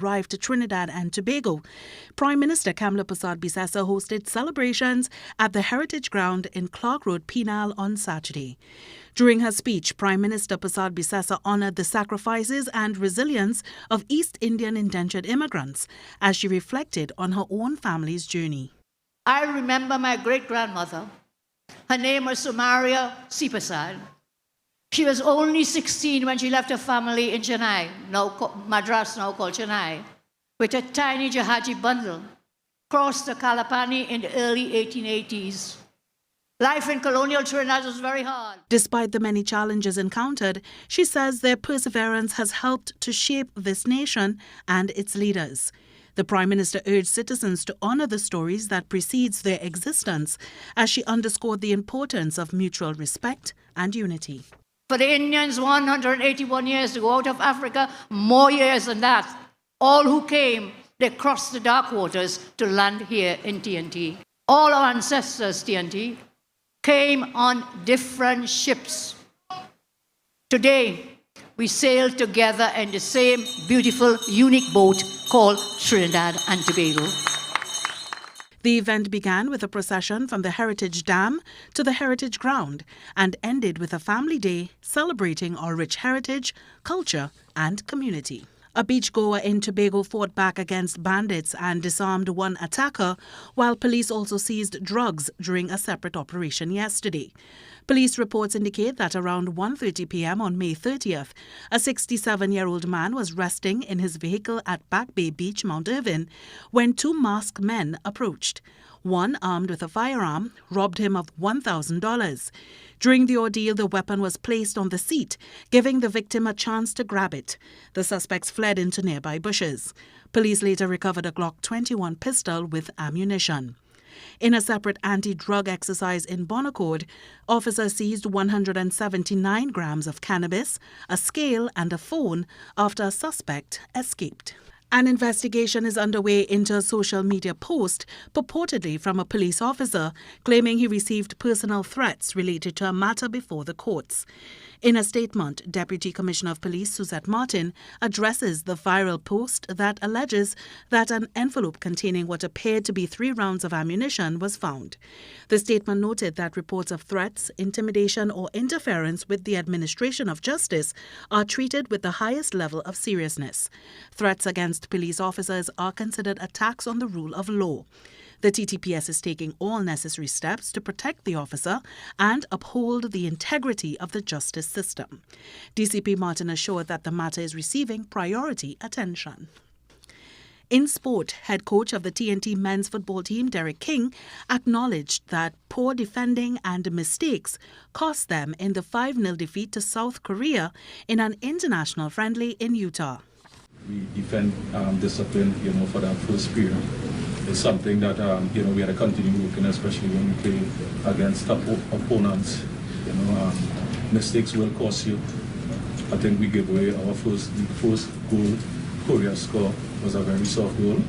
arrived to Trinidad and Tobago. Prime Minister Kamla Persad-Bissessar hosted celebrations at the Heritage Ground in Clark Road, Penal on Saturday. During her speech, Prime Minister Persad-Bissessar honoured the sacrifices and resilience of East Indian indentured immigrants as she reflected on her own family's journey. I remember my great-grandmother. Her name was Sumaria C. Persad. She was only 16 when she left her family in Chennai, Madras now called Chennai, with a tiny Jahaji bundle, crossed the Kalapani in the early 1880s. Life in colonial Trinidad was very hard. Despite the many challenges encountered, she says their perseverance has helped to shape this nation and its leaders. The Prime Minister urged citizens to honour the stories that precedes their existence, as she underscored the importance of mutual respect and unity. For the Indians, 181 years to go out of Africa, more years than that. All who came, they crossed the dark waters to land here in TNT. All our ancestors, TNT, came on different ships. Today, we sail together in the same beautiful, unique boat called Trinidad and Tobago. The event began with a procession from the Heritage Dam to the Heritage Ground and ended with a family day celebrating our rich heritage, culture and community. A beachgoer in Tobago fought back against bandits and disarmed one attacker, while police also seized drugs during a separate operation yesterday. Police reports indicate that around 1:30 p.m. on May 30th, a 67-year-old man was resting in his vehicle at Back Bay Beach, Mount Irvin, when two masked men approached. One, armed with a firearm, robbed him of $1,000. During the ordeal, the weapon was placed on the seat, giving the victim a chance to grab it. The suspects fled into nearby bushes. Police later recovered a Glock 21 pistol with ammunition. In a separate anti-drug exercise in Bon Accord, officers seized 179 grams of cannabis, a scale and a phone after a suspect escaped. An investigation is underway into a social media post purportedly from a police officer claiming he received personal threats related to a matter before the courts. In a statement, Deputy Commissioner of Police Suzette Martin addresses the viral post that alleges that an envelope containing what appeared to be 3 rounds of ammunition was found. The statement noted that reports of threats, intimidation or interference with the administration of justice are treated with the highest level of seriousness. Threats against police officers are considered attacks on the rule of law. The TTPS is taking all necessary steps to protect the officer and uphold the integrity of the justice system. DCP Martin assured that the matter is receiving priority attention. In sport, head coach of the TNT men's football team, Derek King, acknowledged that poor defending and mistakes cost them in the 5-0 defeat to South Korea in an international friendly in Utah. We defend discipline, for that first period. It's something that, we had to continue working, especially when we play against tough opponents. Mistakes will cost you. I think we gave away the first goal. Korea score was a very soft goal.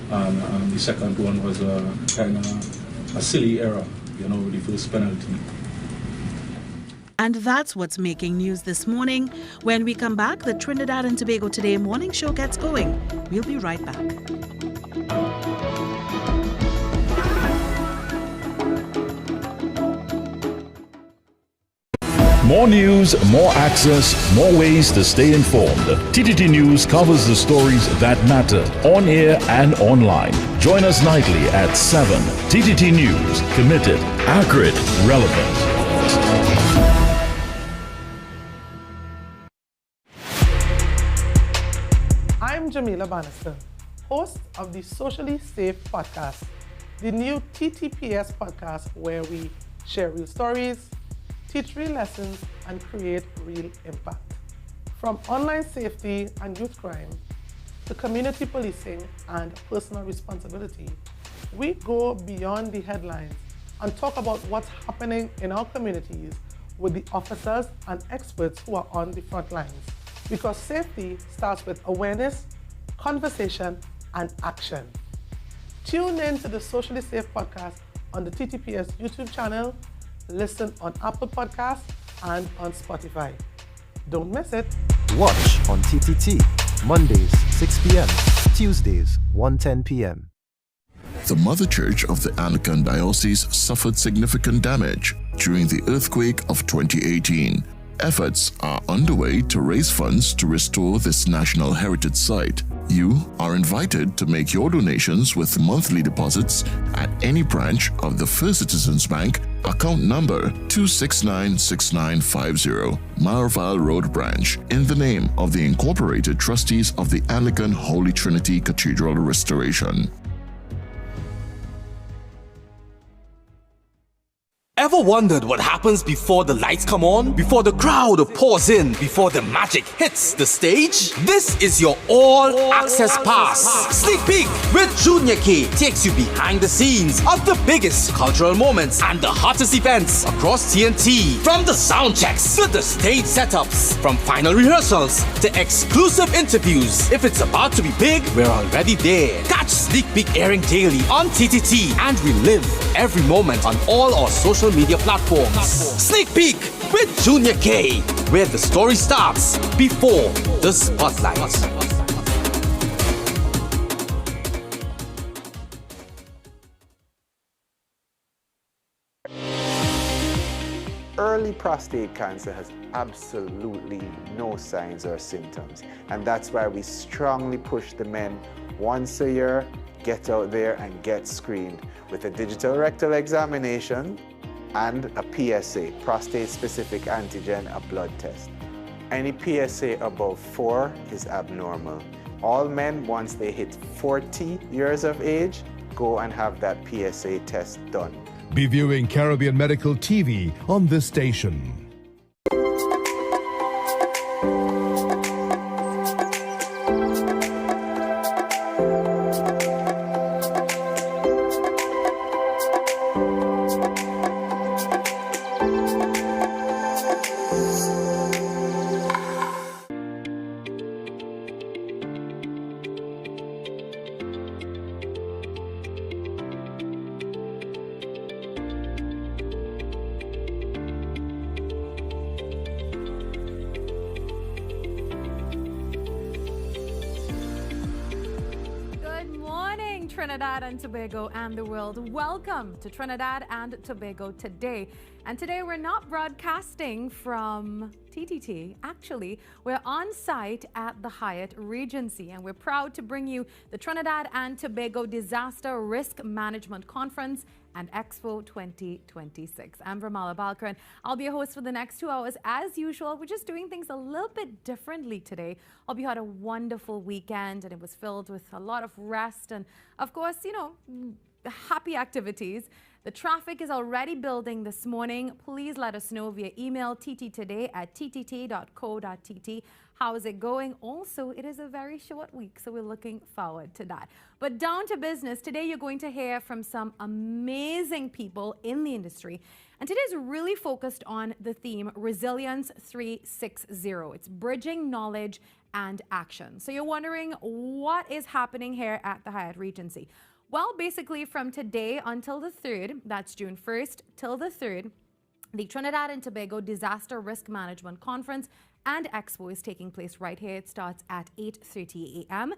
And the second one was a kind of a silly error, with the first penalty. And that's what's making news this morning. When we come back, the Trinidad and Tobago Today morning show gets going. We'll be right back. More news, more access, more ways to stay informed. TTT News covers the stories that matter on air and online. Join us nightly at 7. TTT News, committed, accurate, relevant. I'm Jamila Bannister, host of the Socially Safe podcast, the new TTPS podcast where we share real stories, teach real lessons, and create real impact. From online safety and youth crime to community policing and personal responsibility, we go beyond the headlines and talk about what's happening in our communities with the officers and experts who are on the front lines. Because safety starts with awareness, conversation, and action. Tune in to the Socially Safe podcast on the TTPS YouTube channel, listen on Apple Podcasts and on Spotify. Don't miss it. Watch on TTT, Mondays 6 p.m. Tuesdays, 1:10 p.m. The Mother Church of the Anglican Diocese suffered significant damage during the earthquake of 2018. Efforts are underway to raise funds to restore this national heritage site. You are invited to make your donations with monthly deposits at any branch of the First Citizens Bank, account number 2696950, Marval Road Branch, in the name of the Incorporated Trustees of the Anglican Holy Trinity Cathedral Restoration. Ever wondered what happens before the lights come on? Before the crowd pours in? Before the magic hits the stage? This is your all-access pass. Sneak Peek with Junior K takes you behind the scenes of the biggest cultural moments and the hottest events across TNT. From the sound checks to the stage setups, from final rehearsals to exclusive interviews. If it's about to be big, we're already there. Catch Sneak Peek airing daily on TTT and relive every moment on all our social media platforms. Sneak Peek with Junior K, where the story starts before the spotlight. Early prostate cancer has absolutely no signs or symptoms, and that's why we strongly push the men once a year, get out there and get screened with a digital rectal examination and a PSA, prostate-specific antigen, a blood test. Any PSA above 4 is abnormal. All men, once they hit 40 years of age, go and have that PSA test done. Be viewing Caribbean Medical TV on this station. Trinidad and Tobago and the world. Welcome to Trinidad and Tobago Today. And today we're not broadcasting from TTT. Actually, we're on site at the Hyatt Regency, and we're proud to bring you the Trinidad and Tobago Disaster Risk Management Conference and Expo 2026. I'm Virmala Balkaran. I'll be a host for the next 2 hours. As usual, we're just doing things a little bit differently today. Hope you had a wonderful weekend and it was filled with a lot of rest and, of course, happy activities. The traffic is already building this morning. Please let us know via email ttt@ttt.co.tt. How is it going? Also, it is a very short week, so we're looking forward to that. But down to business, today you're going to hear from some amazing people in the industry. And today is really focused on the theme Resilience 360. It's bridging knowledge and action. So you're wondering what is happening here at the Hyatt Regency. Well, basically from today until the 3rd, that's June 1st till the 3rd, the Trinidad and Tobago Disaster Risk Management Conference and Expo is taking place right here. It starts at 8:30 a.m.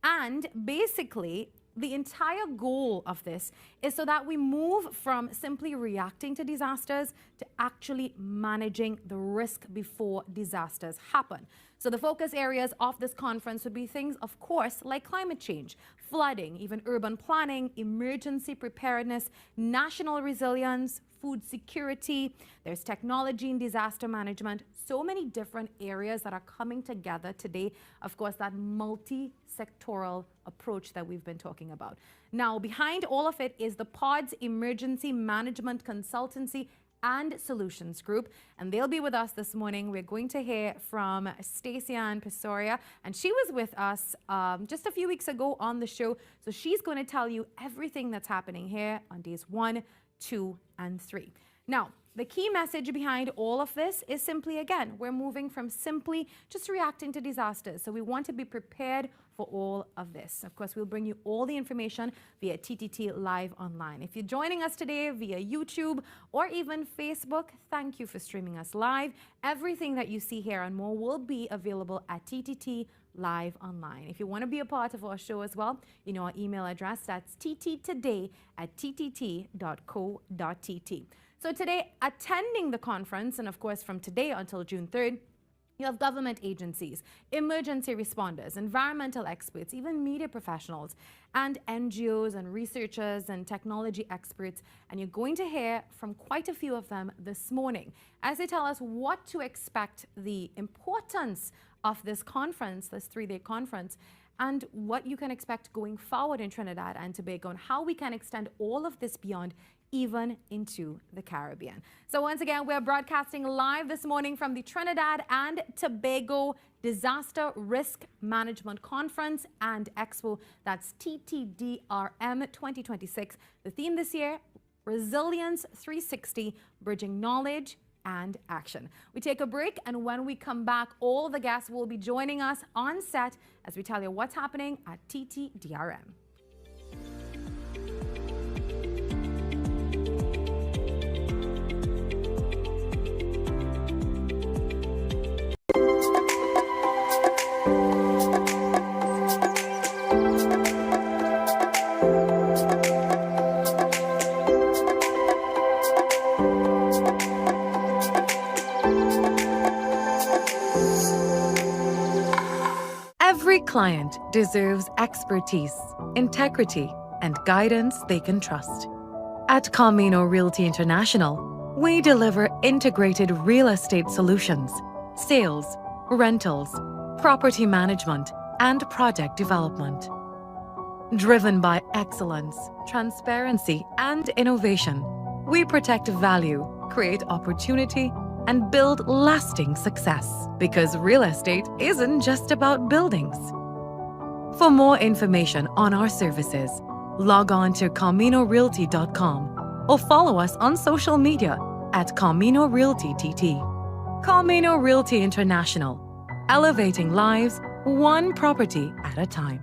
And basically, the entire goal of this is so that we move from simply reacting to disasters to actually managing the risk before disasters happen. So the focus areas of this conference would be things, of course, like climate change, flooding, even urban planning, emergency preparedness, national resilience, food security. There's technology and disaster management. So many different areas that are coming together today. Of course, that multi-sectoral approach that we've been talking about. Now, behind all of it is the PODS Emergency Management Consultancy and Solutions Group, and they'll be with us this morning. We're going to hear from Stacey-Ann Pisoria, and she was with us just a few weeks ago on the show, so she's going to tell you everything that's happening here on days 1, 2, and 3. Now, the key message behind all of this is simply, again, we're moving from simply just reacting to disasters. So we want to be prepared for all of this. Of course, we'll bring you all the information via TTT Live Online. If you're joining us today via YouTube or even Facebook, thank you for streaming us live. Everything that you see here and more will be available at TTT live online. If you want to be a part of our show as well, you know our email address, that's tttoday@ttt.co.tt. So today, attending the conference, and of course from today until June 3rd, you have government agencies, emergency responders, environmental experts, even media professionals, and NGOs and researchers and technology experts. And you're going to hear from quite a few of them this morning as they tell us what to expect, the importance of this conference, this 3-day conference, and what you can expect going forward in Trinidad and Tobago, and how we can extend all of this beyond even into the Caribbean. So once again, we're broadcasting live this morning from the Trinidad and Tobago Disaster Risk Management Conference and Expo. That's TTDRM 2026. The theme this year, Resilience 360, Bridging Knowledge and Action. We take a break, and when we come back, all the guests will be joining us on set as we tell you what's happening at TTDRM. Every client deserves expertise, integrity, and guidance they can trust. At Camino Realty International, we deliver integrated real estate solutions, sales, rentals, property management, and project development. Driven by excellence, transparency, and innovation, we protect value, create opportunity, and build lasting success. Because real estate isn't just about buildings. For more information on our services, log on to CaminoRealty.com or follow us on social media at Camino Realty TT. Camino Realty International, elevating lives one property at a time.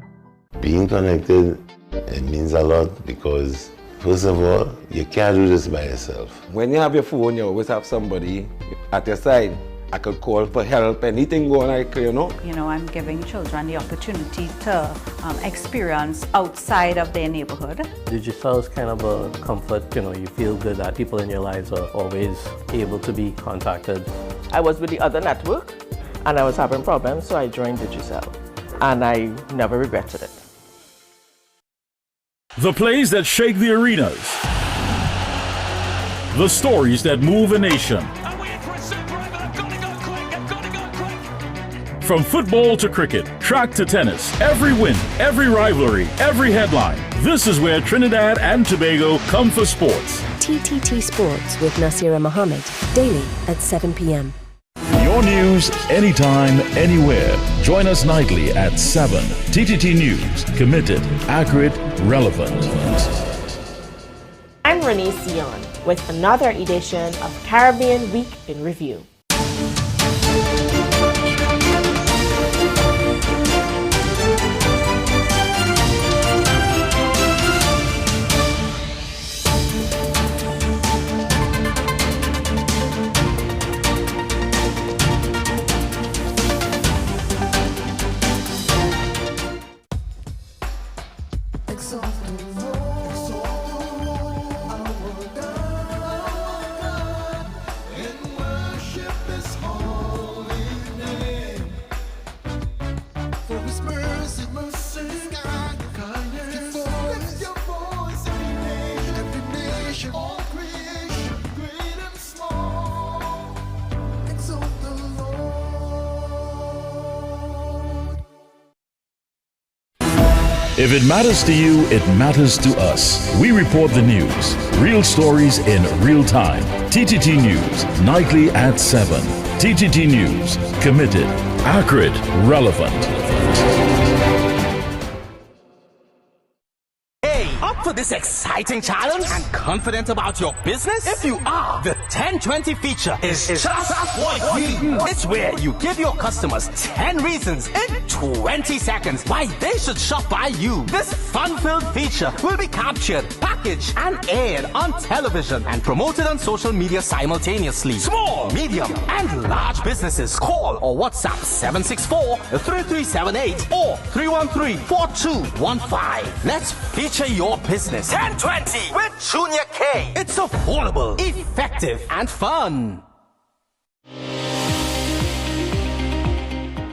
Being connected, it means a lot because, first of all, you can't do this by yourself. When you have your phone, you always have somebody at your side. I could call for help, anything going on, you know. You know, I'm giving children the opportunity to experience outside of their neighborhood. Digital is kind of a comfort, you know, you feel good that people in your lives are always able to be contacted. I was with the other network and I was having problems, so I joined Digicel and I never regretted it. The plays that shake the arenas. The stories that move a nation. From football to cricket, track to tennis, every win, every rivalry, every headline. This is where Trinidad and Tobago come for sports. TTT Sports with Nasira Mohammed, daily at 7 p.m. Your news, anytime, anywhere. Join us nightly at 7. TTT News, committed, accurate, relevant. I'm Renee Sion with another edition of Caribbean Week in Review. If it matters to you, it matters to us. We report the news, real stories in real time. TTT News, nightly at 7. TTT News, committed, accurate, relevant. Up for this exciting challenge and confident about your business? If you are, the 10-20 feature is just what we do. It's where you give your customers 10 reasons in 20 seconds why they should shop by you. This fun-filled feature will be captured, packaged, and aired on television and promoted on social media simultaneously. Small, medium, and large businesses call or WhatsApp 764-3378 or 313-4215. Let's feature your business. 1020 with Junior K. It's affordable, effective, and fun.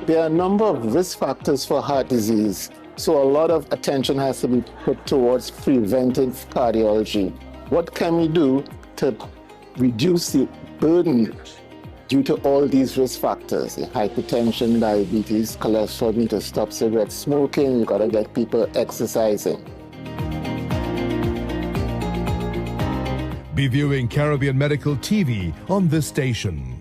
There are a number of risk factors for heart disease, so a lot of attention has to be put towards preventive cardiology. What can we do to reduce the burden due to all these risk factors? Hypertension, diabetes, cholesterol, need to stop cigarette smoking, you gotta get people exercising. Be viewing Caribbean Medical TV on this station.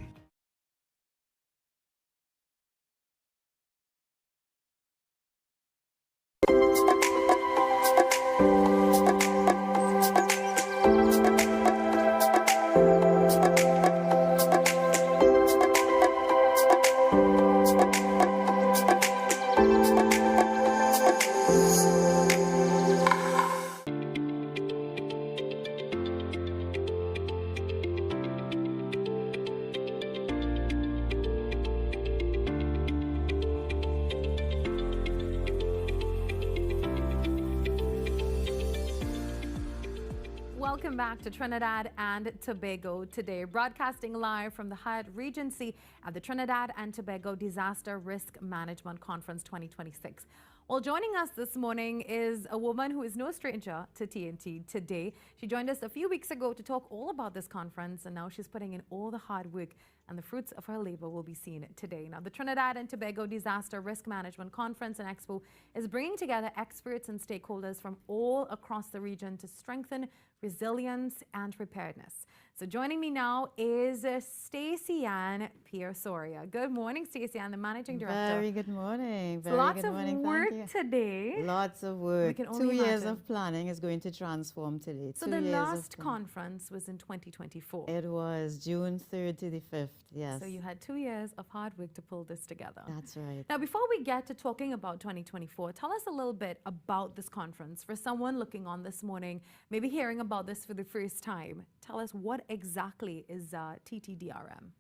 Welcome back to Trinidad and Tobago Today, broadcasting live from the Hyatt Regency at the Trinidad and Tobago Disaster Risk Management Conference 2026. Well, joining us this morning is a woman who is no stranger to TNT today. She joined us a few weeks ago to talk all about this conference, and now she's putting in all the hard work, and the fruits of her labor will be seen today. Now, the Trinidad and Tobago Disaster Risk Management Conference and Expo is bringing together experts and stakeholders from all across the region to strengthen resilience and preparedness. So joining me now is Stacey Ann Pierre-Soria. Good morning, Stacey Ann, the Managing Director. Very good morning. So lots of work today. Lots of work. We can 2 only years imagine. of planning is going to transform today. So the last conference was in 2024. It was June 3rd to the 5th, yes. So you had 2 years of hard work to pull this together. That's right. Now, before we get to talking about 2024, tell us a little bit about this conference. For someone looking on this morning, maybe hearing about this for the first time, tell us what exactly is TTDRM.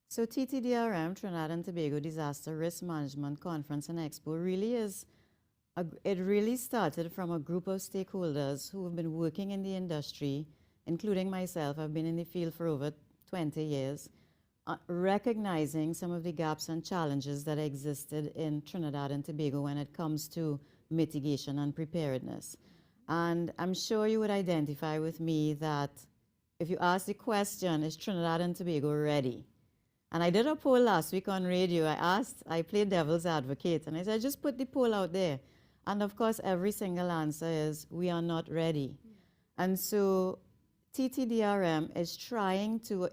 So TTDRM, Trinidad and Tobago Disaster Risk Management Conference and Expo, really is, it really started from a group of stakeholders who have been working in the industry, including myself. I've been in the field for over 20 years, recognizing some of the gaps and challenges that existed in Trinidad and Tobago when it comes to mitigation and preparedness. And I'm sure you would identify with me that if you ask the question, is Trinidad and Tobago ready? And I did a poll last week on radio. I played devil's advocate, and I said, just put the poll out there. And of course, every single answer is, we are not ready. And so TTDRM is trying to,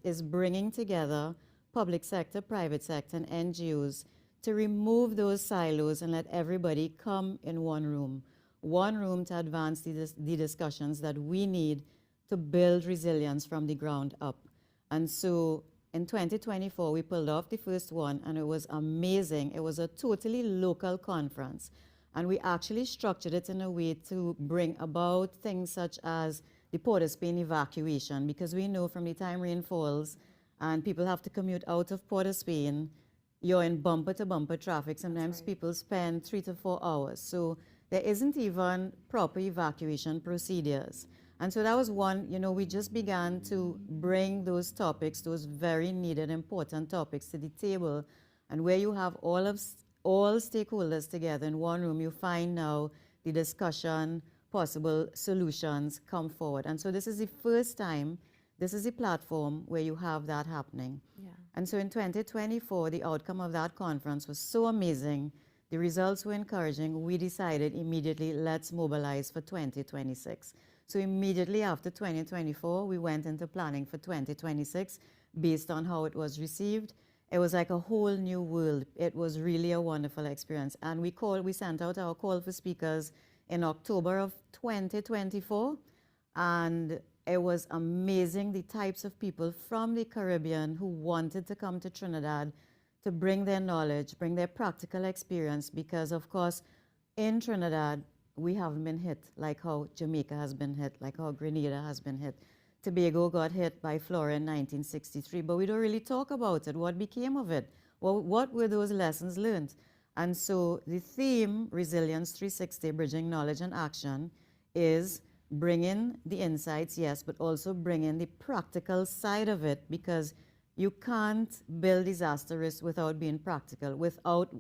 is bringing together public sector, private sector, and NGOs to remove those silos and let everybody come in one room to advance the discussions that we need to build resilience from the ground up. And so in 2024, we pulled off the first one, and it was amazing. It was a totally local conference. And we actually structured it in a way to bring about things such as the Port of Spain evacuation, because we know from the time rain falls and people have to commute out of Port of Spain, you're in bumper-to-bumper traffic. Sometimes people spend 3 to 4 hours. So there isn't even proper evacuation procedures. And so that was one, we just began to bring those topics, those very needed, important topics to the table. And where you have all stakeholders together in one room, you find now the discussion, possible solutions come forward. And so this is the first time, this is a platform where you have that happening. Yeah. And so in 2024, the outcome of that conference was so amazing. The results were encouraging. We decided immediately, let's mobilize for 2026. So immediately after 2024, we went into planning for 2026 based on how it was received. It was like a whole new world. It was really a wonderful experience. And we sent out our call for speakers in October of 2024. And it was amazing, the types of people from the Caribbean who wanted to come to Trinidad to bring their knowledge, bring their practical experience, because of course, in Trinidad, we haven't been hit like how Jamaica has been hit, like how Grenada has been hit. Tobago got hit by Flora in 1963, but we don't really talk about it. What became of it? Well, what were those lessons learned? And so the theme, Resilience 360, Bridging Knowledge and Action, is bringing the insights, yes, but also bringing the practical side of it, because you can't build disaster risk without being practical, without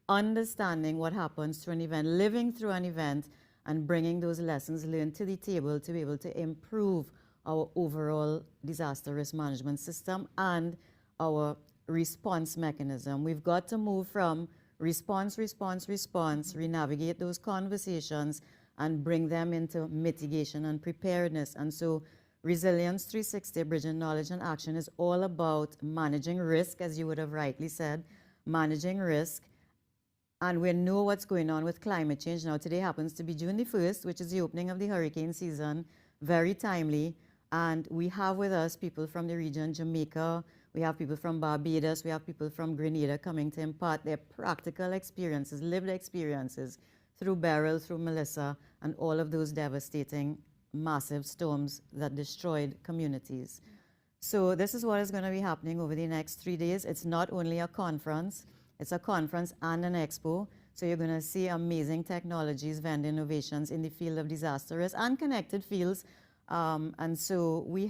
understanding what happens to an event, living through an event, and bringing those lessons learned to the table to be able to improve our overall disaster risk management system and our response mechanism. We've got to move from response, renavigate those conversations and bring them into mitigation and preparedness. And so Resilience 360, Bridging Knowledge and Action, is all about managing risk, as you would have rightly said, managing risk. And we know what's going on with climate change. Now, today happens to be June the 1st, which is the opening of the hurricane season, very timely. And we have with us people from the region, Jamaica, we have people from Barbados, we have people from Grenada coming to impart their practical experiences, lived experiences through Beryl, through Melissa, and all of those devastating, massive storms that destroyed communities. So this is what is going to be happening over the next 3 days. It's not only a conference, it's a conference and an expo. So you're going to see amazing technologies, vendor innovations in the field of disaster risk and connected fields. And so we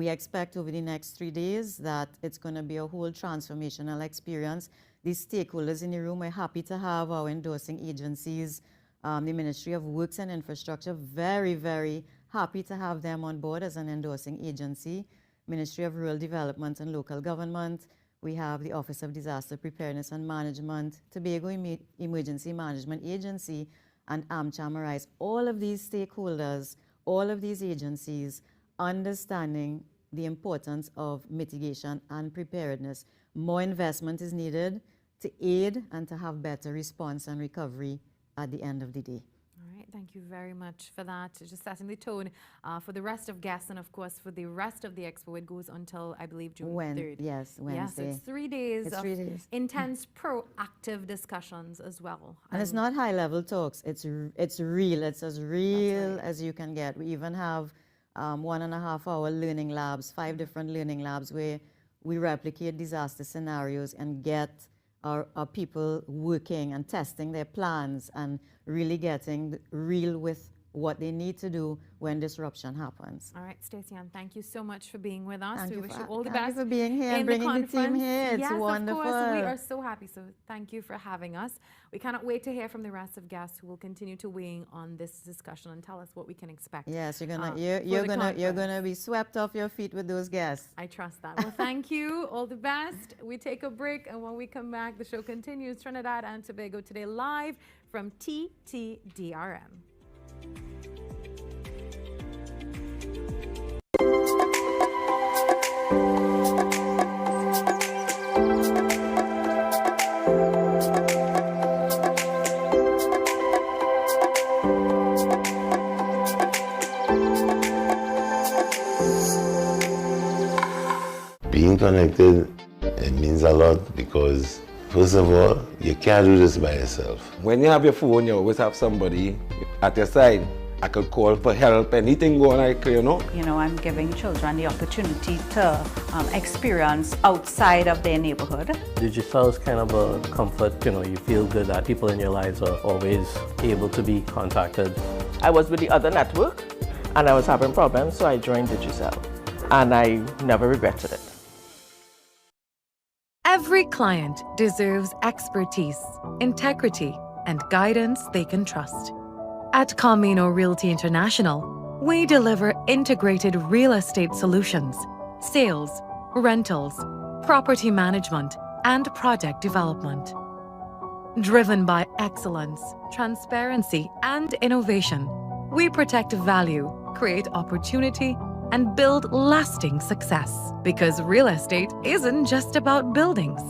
expect over the next 3 days that it's going to be a whole transformational experience. The stakeholders in the room, we're happy to have our endorsing agencies, the Ministry of Works and Infrastructure, very, very happy to have them on board as an endorsing agency. Ministry of Rural Development and Local Government, we have the Office of Disaster Preparedness and Management, Tobago Emergency Management Agency, and AmCham Arise. All of these stakeholders, all of these agencies, understanding the importance of mitigation and preparedness. More investment is needed to aid and to have better response and recovery at the end of the day. All right, thank you very much for that. Just setting the tone for the rest of guests and, of course, for the rest of the expo. It goes until, I believe, June 3rd. Yes, Wednesday. Yes, it's 3 days It's of 3 days. intense, proactive discussions as well. And it's not high-level talks. It's real. It's as real as you can get. We even have 1.5-hour learning labs, 5 different learning labs where we replicate disaster scenarios and get our people working and testing their plans and really getting real with what they need to do when disruption happens. All right, Stacey Ann, thank you so much for being with us. Thank we you wish for, you all the thank best you for being here and bringing the team here. It's yes, wonderful. Of course, we are so happy. So thank you for having us. We cannot wait to hear from the rest of guests who will continue to weigh on this discussion and tell us what we can expect. Yes, you're gonna be swept off your feet with those guests. I trust that. Well, thank you. All the best. We take a break, and when we come back, the show continues. Trinidad and Tobago Today live from TTDRM. Being connected, it means a lot because, first of all, you can't do this by yourself. When you have your phone, you always have somebody at your side. I could call for help, anything going on, you know. You know, I'm giving children the opportunity to experience outside of their neighborhood. Digital is kind of a comfort, you feel good that people in your lives are always able to be contacted. I was with the other network and I was having problems, so I joined Digicel and I never regretted it. Every client deserves expertise, integrity, and guidance they can trust. At Camino Realty International, we deliver integrated real estate solutions, sales, rentals, property management, and project development. Driven by excellence, transparency, and innovation, we protect value, create opportunity, and build lasting success. Because real estate isn't just about buildings.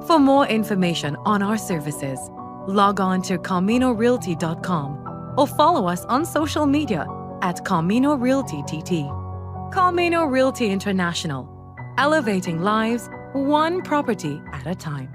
For more information on our services, log on to CaminoRealty.com or follow us on social media at Camino Realty TT. Camino Realty International, elevating lives one property at a time.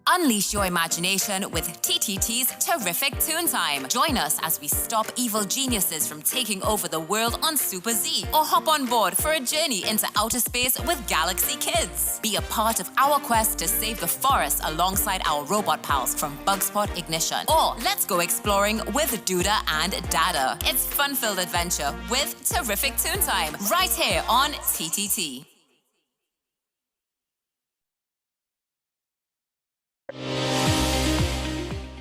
Unleash your imagination with TTT's Terrific Toon Time. Join us as we stop evil geniuses from taking over the world on Super Z, or hop on board for a journey into outer space with Galaxy Kids. Be a part of our quest to save the forest alongside our robot pals from Bugspot Ignition. Or let's go exploring with Duda and Dada. It's fun-filled adventure with Terrific Toon Time right here on TTT.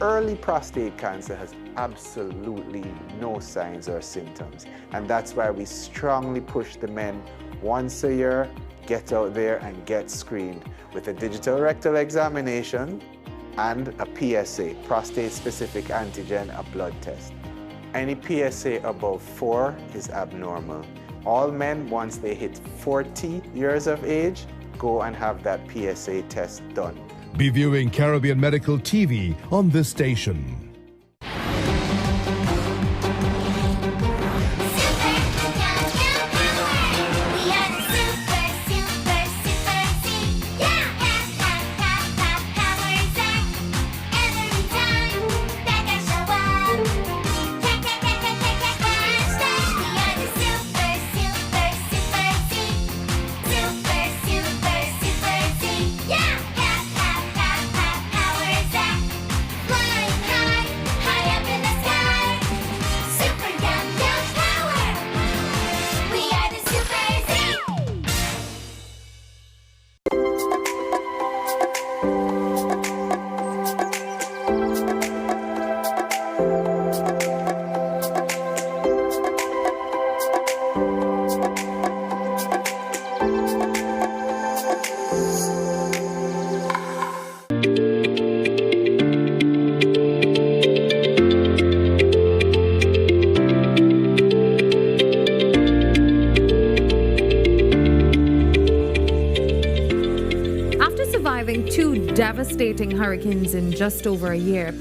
Early prostate cancer has absolutely no signs or symptoms, and that's why we strongly push the men once a year, get out there and get screened with a digital rectal examination and a PSA, prostate-specific antigen, a blood test. Any PSA above 4 is abnormal. All men, once they hit 40 years of age, go and have that PSA test done. Be viewing Caribbean Medical TV on this station. Devastating hurricanes in just over a year,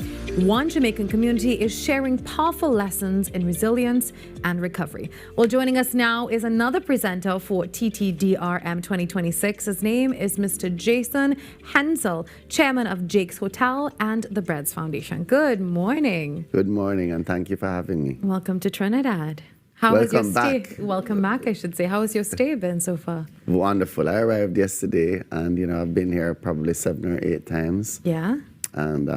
one Jamaican community is sharing powerful lessons in resilience and recovery. Well, joining us now is another presenter for TTDRM 2026. His name is Mr. Jason Hensel, chairman of Jake's Hotel and the Breads Foundation. Good morning. Good morning, and thank you for having me. Welcome to Trinidad. How was your stay? Welcome back, I should say. How has your stay been so far? Wonderful. I arrived yesterday, and I've been here probably 7 or 8 times. Yeah. And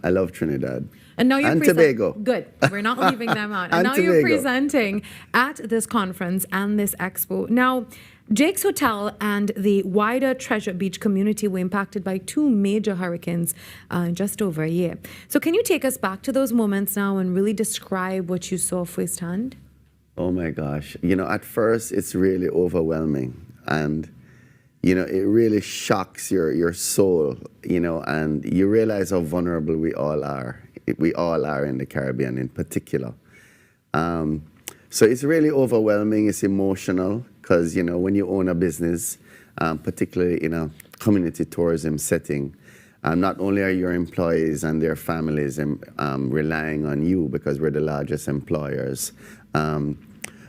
I love Trinidad. And now you're Tobago. Good. We're not leaving them out. And now Tobago. You're presenting at this conference and this expo. Now, Jake's Hotel and the wider Treasure Beach community were impacted by 2 major hurricanes in just over a year. So can you take us back to those moments now and really describe what you saw firsthand? Oh my gosh. At first it's really overwhelming, and it really shocks your soul, and you realize how vulnerable we all are. We all are in the Caribbean in particular. So it's really overwhelming, it's emotional, because when you own a business, particularly in a community tourism setting, not only are your employees and their families relying on you because we're the largest employers,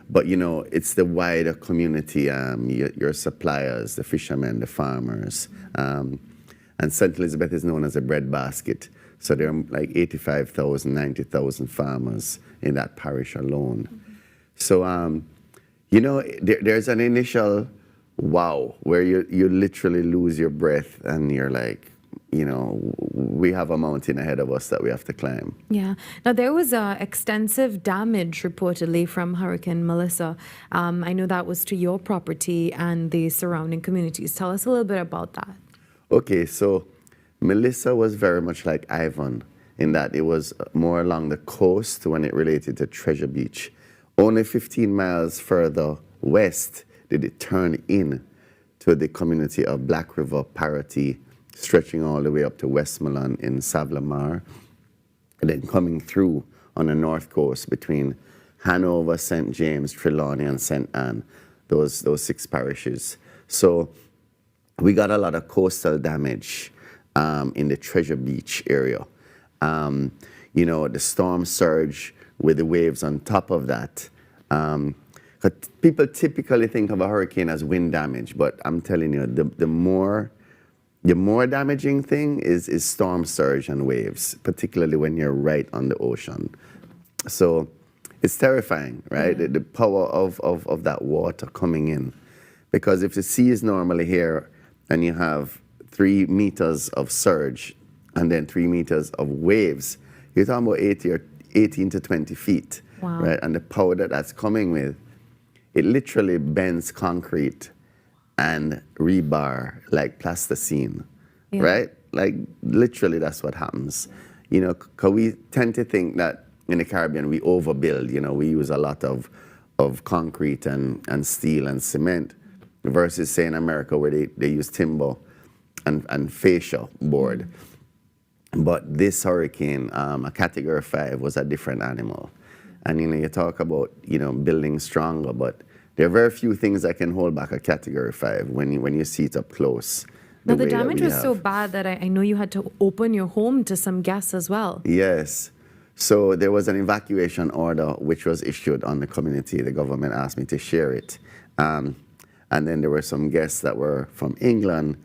but it's the wider community, your suppliers, the fishermen, the farmers. And St. Elizabeth is known as a breadbasket. So there are like 85,000, 90,000 farmers in that parish alone. So, there's an initial wow, where you literally lose your breath and you're like, we have a mountain ahead of us that we have to climb. Yeah. Now, there was extensive damage reportedly from Hurricane Melissa. I know that was to your property and the surrounding communities. Tell us a little bit about that. Okay, so Melissa was very much like Ivan in that it was more along the coast when it related to Treasure Beach. Only 15 miles further west did it turn in to the community of Black River, Parity, stretching all the way up to Westmoreland in Savlamar, and then coming through on the north coast between Hanover, St. James, Trelawney, and St. Anne, those 6 parishes. So we got a lot of coastal damage in the Treasure Beach area. The storm surge with the waves on top of that People typically think of a hurricane as wind damage, but I'm telling you, the more damaging thing is storm surge and waves, particularly when you're right on the ocean. So it's terrifying, right? The power of that water coming in. Because if the sea is normally here and you have 3 meters of surge and then 3 meters of waves, you're talking about 18 to 20 feet, right? And the power that's coming with, it literally bends concrete and rebar like plasticine, right? Like literally that's what happens. You know, because we tend to think that in the Caribbean we overbuild, you know, we use a lot of concrete and steel and cement versus say in America where they use timber and fascia board. But this hurricane, a Category 5, was a different animal. And you know, you talk about, you know, building stronger, but there are very few things that can hold back a Category 5 when you see it up close. Now the damage was so bad that I know you had to open your home to some guests as well. Yes. So there was an evacuation order which was issued on the community. The government asked me to share it. And then there were some guests that were from England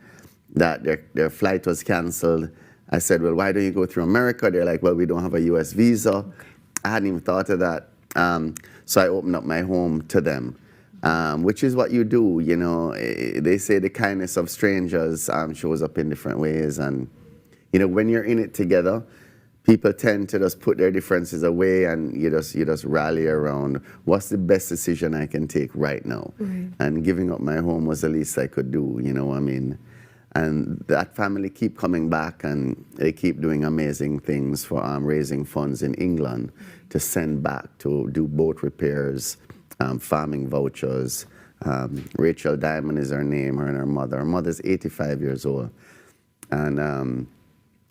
that their flight was canceled. I said, well, why don't you go through America? They're like, well, we don't have a US visa. Okay. I hadn't even thought of that. So I opened up my home to them, which is what you do, you know. They say the kindness of strangers shows up in different ways. And, you know, when you're in it together, people tend to just put their differences away and you just rally around what's the best decision I can take right now. Right. And giving up my home was the least I could do, you know what I mean? And that family keep coming back and they keep doing amazing things for raising funds in England to send back to do boat repairs, farming vouchers. Rachel Diamond is her name, her and her mother. Her mother's 85 years old. And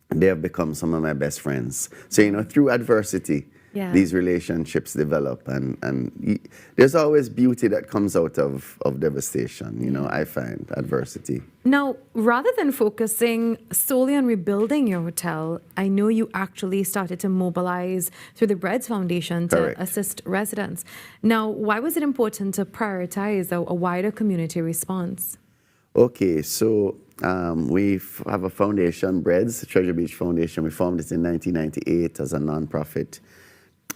they have become some of my best friends. So, you know, through adversity, these relationships develop. And there's always beauty that comes out of devastation, you know, I find, adversity. Now, rather than focusing solely on rebuilding your hotel, I know you actually started to mobilize through the Breads Foundation to assist residents. Now, why was it important to prioritize a wider community response? Okay, so we have a foundation, Breads, Treasure Beach Foundation. We formed it in 1998 as a nonprofit,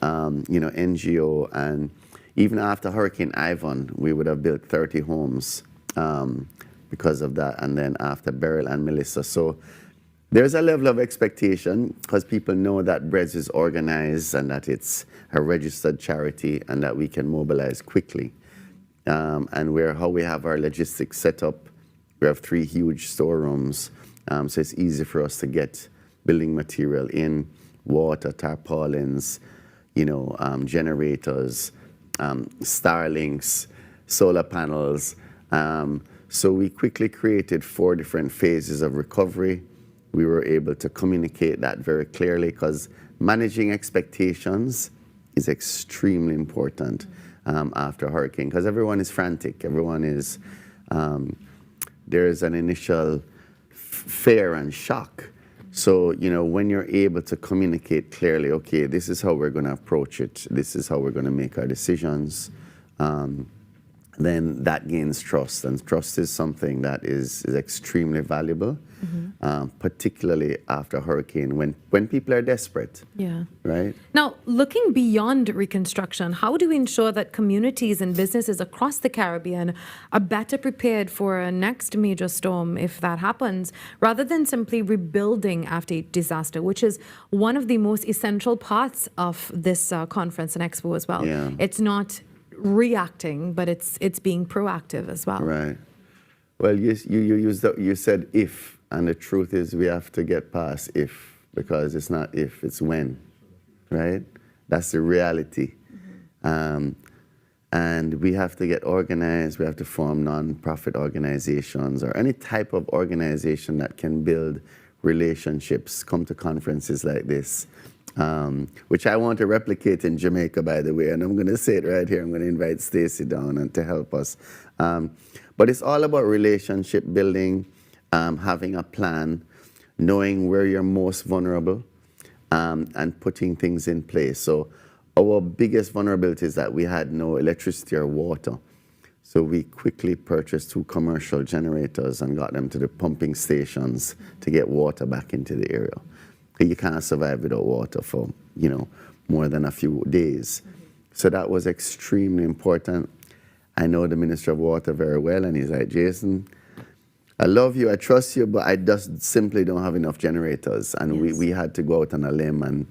you know, NGO. And even after Hurricane Ivan, we would have built 30 homes because of that. And then after Beryl and Melissa. So there's a level of expectation because people know that Breads is organized and that it's a registered charity and that we can mobilize quickly. And how we have our logistics set up, we have 3 huge storerooms, so it's easy for us to get building material in, water, tarpaulins, you know, generators, Starlinks, solar panels. So we quickly created 4 different phases of recovery. We were able to communicate that very clearly because managing expectations is extremely important after a hurricane because everyone is frantic. Everyone is... there's an initial fear and shock. So, you know, when you're able to communicate clearly, okay, this is how we're going to approach it, this is how we're going to make our decisions, then that gains trust. And trust is something that is extremely valuable, particularly after a hurricane when people are desperate. Yeah. Right? Now, looking beyond reconstruction, how do we ensure that communities and businesses across the Caribbean are better prepared for a next major storm if that happens, rather than simply rebuilding after a disaster, which is one of the most essential parts of this conference and expo as well? Yeah. It's not reacting, but it's being proactive as well. Right. Well, you said if, and the truth is we have to get past if, because it's not if, it's when, right? That's the reality. And we have to get organized, we have to form non-profit organizations or any type of organization that can build relationships, come to conferences like this. Which I want to replicate in Jamaica, by the way, and I'm going to say it right here. I'm going to invite Stacey down and to help us. But it's all about relationship building, having a plan, knowing where you're most vulnerable, and putting things in place. So our biggest vulnerability is that we had no electricity or water. So we quickly purchased 2 commercial generators and got them to the pumping stations to get water back into the area. You can't survive without water for, more than a few days. So that was extremely important. I know the Minister of Water very well, and he's like, Jason, I love you, I trust you, but I just simply don't have enough generators. And we had to go out on a limb and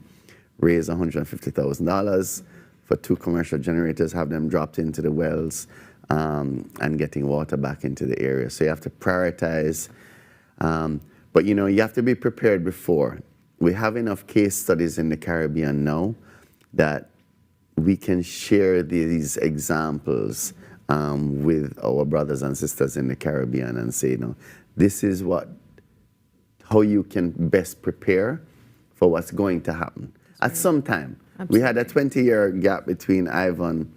raise $150,000 for 2 commercial generators, have them dropped into the wells, and getting water back into the area. So you have to prioritize. But you have to be prepared before. We have enough case studies in the Caribbean now that we can share these examples with our brothers and sisters in the Caribbean and say, this is how you can best prepare for what's going to happen. At some time. Absolutely. We had a 20-year gap between Ivan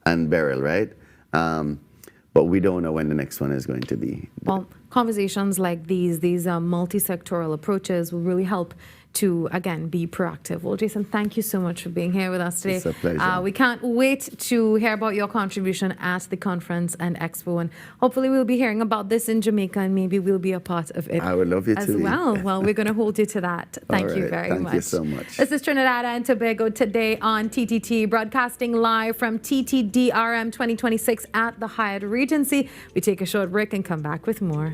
and Beryl, right? But we don't know when the next one is going to be. Well, conversations like these multi-sectoral approaches will really help to, again, be proactive. Well, Jason, thank you so much for being here with us today. It's a pleasure. We can't wait to hear about your contribution at the conference and expo, and hopefully we'll be hearing about this in Jamaica, and maybe we'll be a part of it. I would love you as to. Well, we're going to hold you to that. Thank you very much. Thank you so much. This is Trinidad and Tobago Today on TTT, broadcasting live from TTDRM 2026 at the Hyatt Regency. We take a short break and come back with more.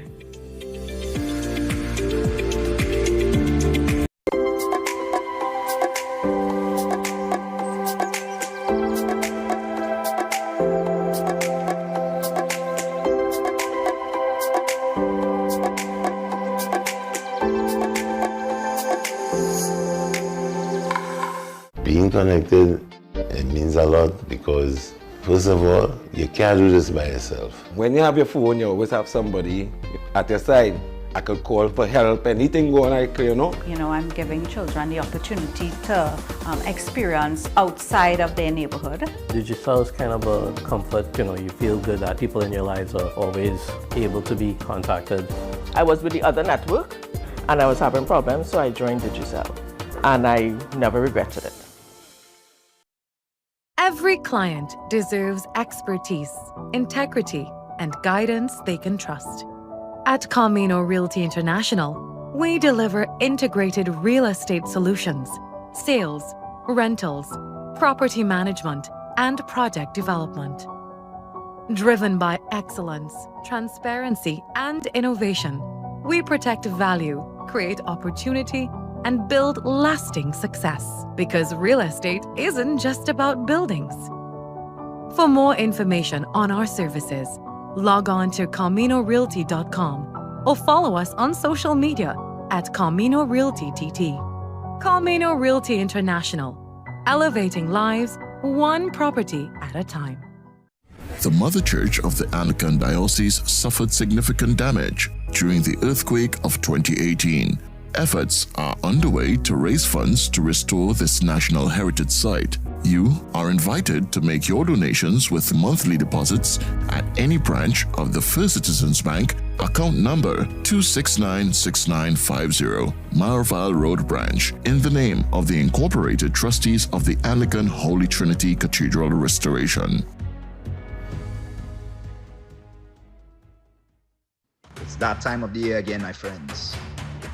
Being connected, it means a lot because, first of all, you can't do this by yourself. When you have your phone, you always have somebody at your side. I could call for help, anything going on, I'm giving children the opportunity to experience outside of their neighborhood. Digicel is kind of a comfort, you feel good that people in your lives are always able to be contacted. I was with the other network and I was having problems, so I joined Digicel. And I never regretted it. Every client deserves expertise, integrity, and guidance they can trust. At Camino Realty International, we deliver integrated real estate solutions, sales, rentals, property management, and project development. Driven by excellence, transparency, and innovation, we protect value, create opportunity, and build lasting success. Because real estate isn't just about buildings. For more information on our services, log on to CaminoRealty.com or follow us on social media at Camino Realty TT. Camino Realty International, elevating lives one property at a time. The Mother Church of the Anglican Diocese suffered significant damage during the earthquake of 2018. Efforts are underway to raise funds to restore this national heritage site. You are invited to make your donations with monthly deposits at any branch of the First Citizens Bank, account number 2696950, Marval Road Branch, in the name of the Incorporated Trustees of the Anglican Holy Trinity Cathedral Restoration. It's that time of the year again, my friends.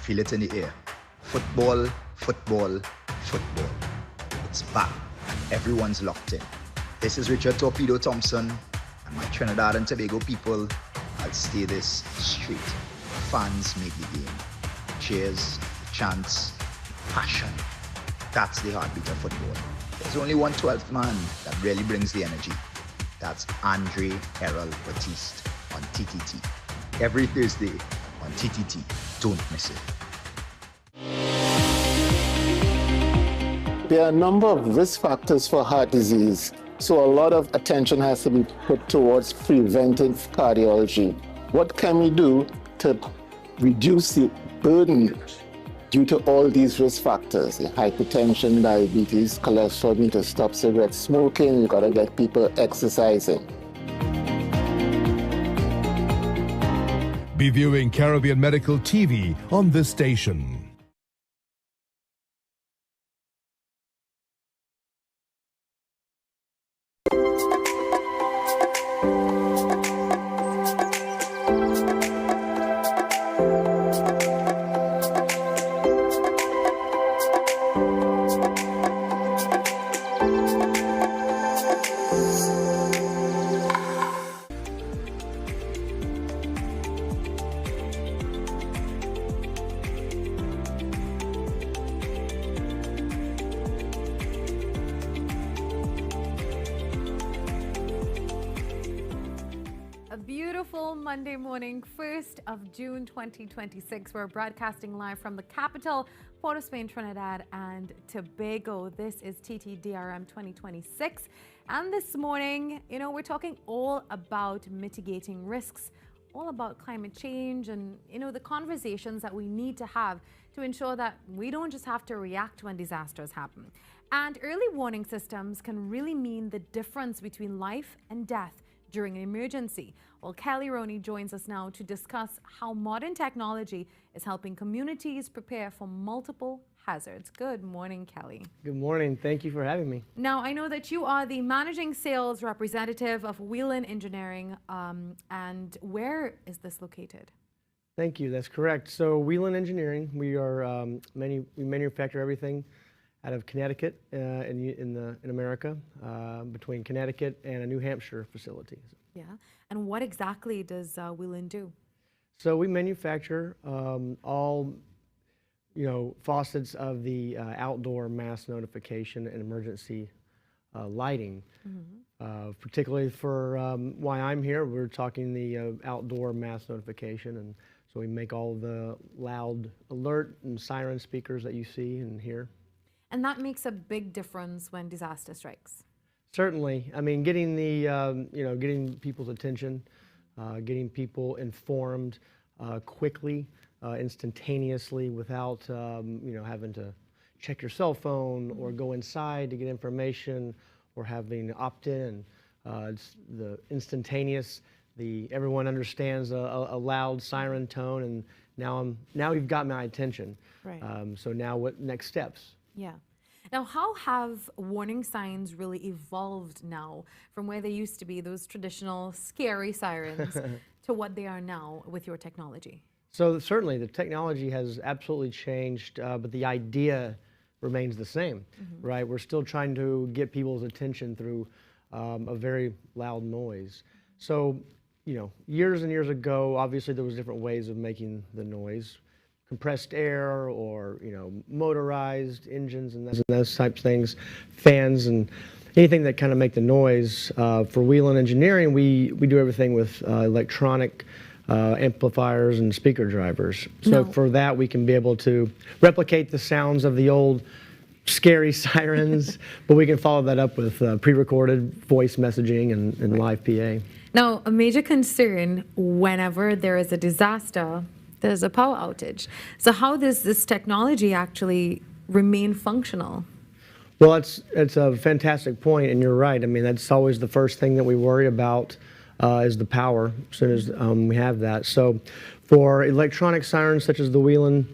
Feel it in the air. Football, football, football. It's back and everyone's locked in. This is Richard Torpedo Thompson and my Trinidad and Tobago people. I'll stay this straight. Fans make the game. Cheers, chants, passion. That's the heartbeat of football. There's only one 12th man that really brings the energy. That's Andre Errol Batiste on TTT. Every Thursday on TTT. Don't miss it. There are a number of risk factors for heart disease, so a lot of attention has to be put towards preventive cardiology. What can we do to reduce the burden due to all these risk factors? Hypertension, diabetes, cholesterol, need to stop cigarette smoking, you gotta get people exercising. Be viewing Caribbean Medical TV on this station. beautiful Monday morning, 1st of June 2026. We're broadcasting live from the capital, Port of Spain, Trinidad and Tobago. This is TTDRM 2026. And this morning, we're talking all about mitigating risks, all about climate change and, the conversations that we need to have to ensure that we don't just have to react when disasters happen. And early warning systems can really mean the difference between life and death during an emergency. Well, Kelly Roney joins us now to discuss how modern technology is helping communities prepare for multiple hazards. Good morning, Kelly. Good morning. Thank you for having me. Now, I know that you are the managing sales representative of Whelan Engineering, and where is this located? Thank you. That's correct. So Whelan Engineering, we are we manufacture everything out of Connecticut in America, between Connecticut and a New Hampshire facility. Yeah. And what exactly does Whelan do? So we manufacture all faucets of the outdoor mass notification and emergency lighting. Particularly for why I'm here, we're talking the outdoor mass notification, and so we make all the loud alert and siren speakers that you see and hear. And that makes a big difference when disaster strikes. Certainly. I mean, getting the getting people's attention, getting people informed quickly, instantaneously, without having to check your cell phone or go inside to get information or having opt-in. It's the instantaneous. Everyone understands a loud siren tone, and now you've got my attention. Right. So now what next steps? Yeah. Now, how have warning signs really evolved now from where they used to be, those traditional scary sirens, to what they are now with your technology? So certainly the technology has absolutely changed, but the idea remains the same, right? We're still trying to get people's attention through a very loud noise. So, years and years ago, obviously there was different ways of making the noise. Compressed air or motorized engines and those types of things, fans and anything that kind of make the noise. For Whelan Engineering, we do everything with electronic amplifiers and speaker drivers. So for that, we can be able to replicate the sounds of the old scary sirens, but we can follow that up with pre-recorded voice messaging and live PA. Now, a major concern whenever there is a disaster, there's a power outage. So how does this technology actually remain functional? Well, it's a fantastic point, and you're right. I mean, that's always the first thing that we worry about is the power as soon as we have that. So for electronic sirens such as the Whelan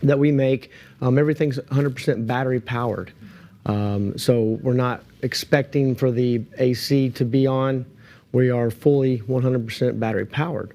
that we make, everything's 100% battery powered. So we're not expecting for the AC to be on. We are fully 100% battery powered.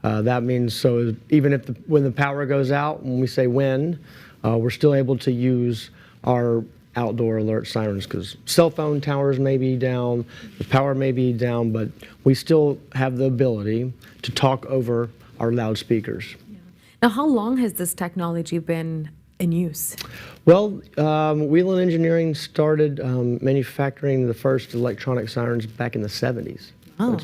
That means so even if when the power goes out, when we say when, we're still able to use our outdoor alert sirens because cell phone towers may be down, the power may be down, but we still have the ability to talk over our loudspeakers. Yeah. Now, how long has this technology been in use? Well, Whelan Engineering started manufacturing the first electronic sirens back in the 70s. Oh.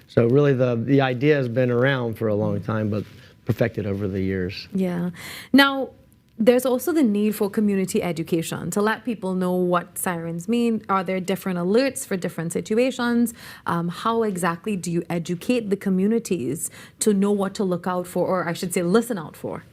So really the idea has been around for a long time, but perfected over the years. Yeah. Now, there's also the need for community education to let people know what sirens mean. Are there different alerts for different situations? How exactly do you educate the communities to know what to look out for, or I should say listen out for?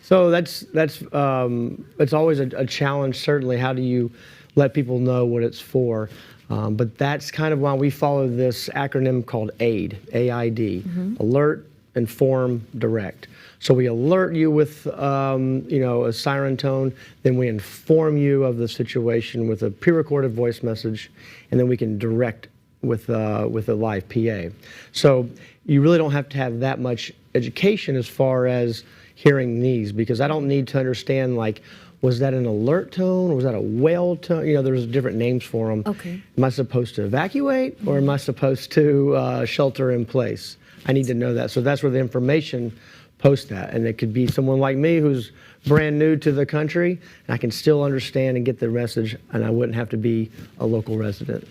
So it's always a challenge, certainly. How do you let people know what it's for? But that's kind of why we follow this acronym called AID, A-I-D, Alert, Inform, Direct. So we alert you with, a siren tone, then we inform you of the situation with a pre-recorded voice message, and then we can direct with a live PA. So you really don't have to have that much education as far as hearing these, because I don't need to understand, like, was that an alert tone or was that a wail tone? There's different names for them. Okay. Am I supposed to evacuate or am I supposed to shelter in place? I need to know that. So that's where the information posts that. And it could be someone like me who's brand new to the country, and I can still understand and get the message, and I wouldn't have to be a local resident.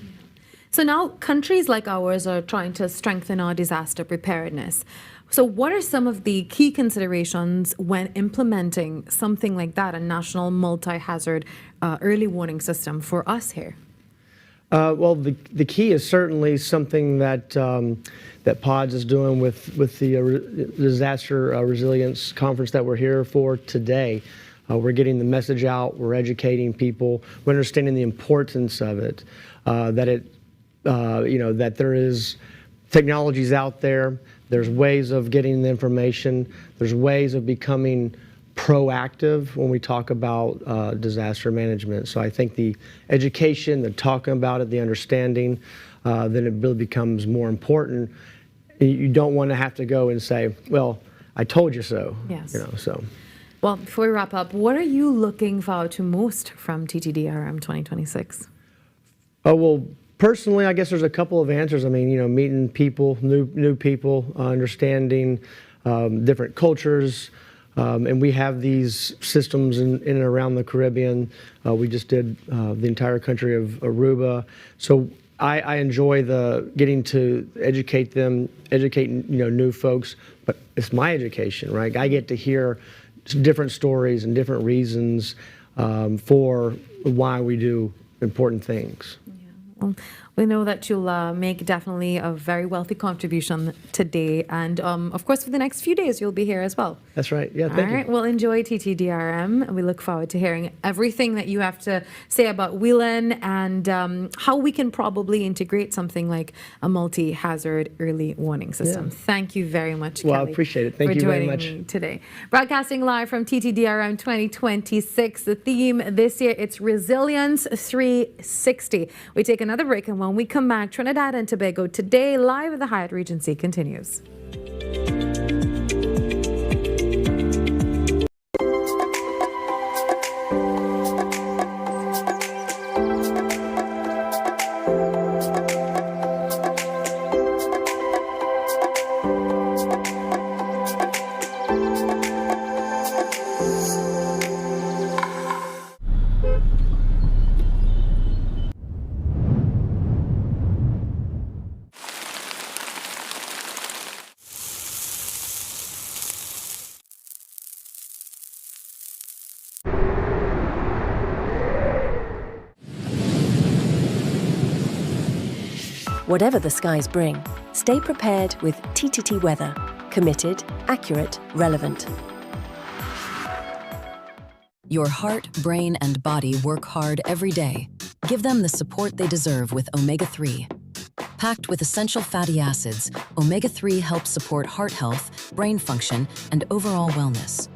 So now countries like ours are trying to strengthen our disaster preparedness. So what are some of the key considerations when implementing something like that, a national multi-hazard early warning system for us here? Well, the key is certainly something that that PODS is doing with the disaster resilience conference that we're here for today. We're getting the message out. We're educating people. We're understanding the importance of it. That there is technologies out there. There's ways of getting the information. There's ways of becoming proactive when we talk about disaster management. So I think the education, the talking about it, the understanding, then it really becomes more important. You don't want to have to go and say, well, I told you so. Yes. So. Well, before we wrap up, what are you looking forward to most from TTDRM 2026? Oh, well, personally, I guess there's a couple of answers. I mean, meeting people, new people, understanding different cultures, and we have these systems in and around the Caribbean. We just did the entire country of Aruba. So I enjoy getting to educate new folks, but it's my education, right? I get to hear different stories and different reasons for why we do important things. Well, we know that you'll make definitely a very wealthy contribution today. And of course, for the next few days, you'll be here as well. That's right. Yeah, thank you. All right. Well, enjoy TTDRM. We look forward to hearing everything that you have to say about Whelan and how we can probably integrate something like a multi-hazard early warning system. Yeah. Thank you very much, Kelly. Well, I appreciate it. Thank you very much. For joining me today. Broadcasting live from TTDRM 2026. The theme this year, it's Resilience 360. We take another break, and when we come back, Trinidad and Tobago Today, live at the Hyatt Regency, continues. Whatever the skies bring, stay prepared with TTT Weather. Committed, accurate, relevant. Your heart, brain, and body work hard every day. Give them the support they deserve with omega-3. Packed with essential fatty acids, omega-3 helps support heart health, brain function, and overall wellness.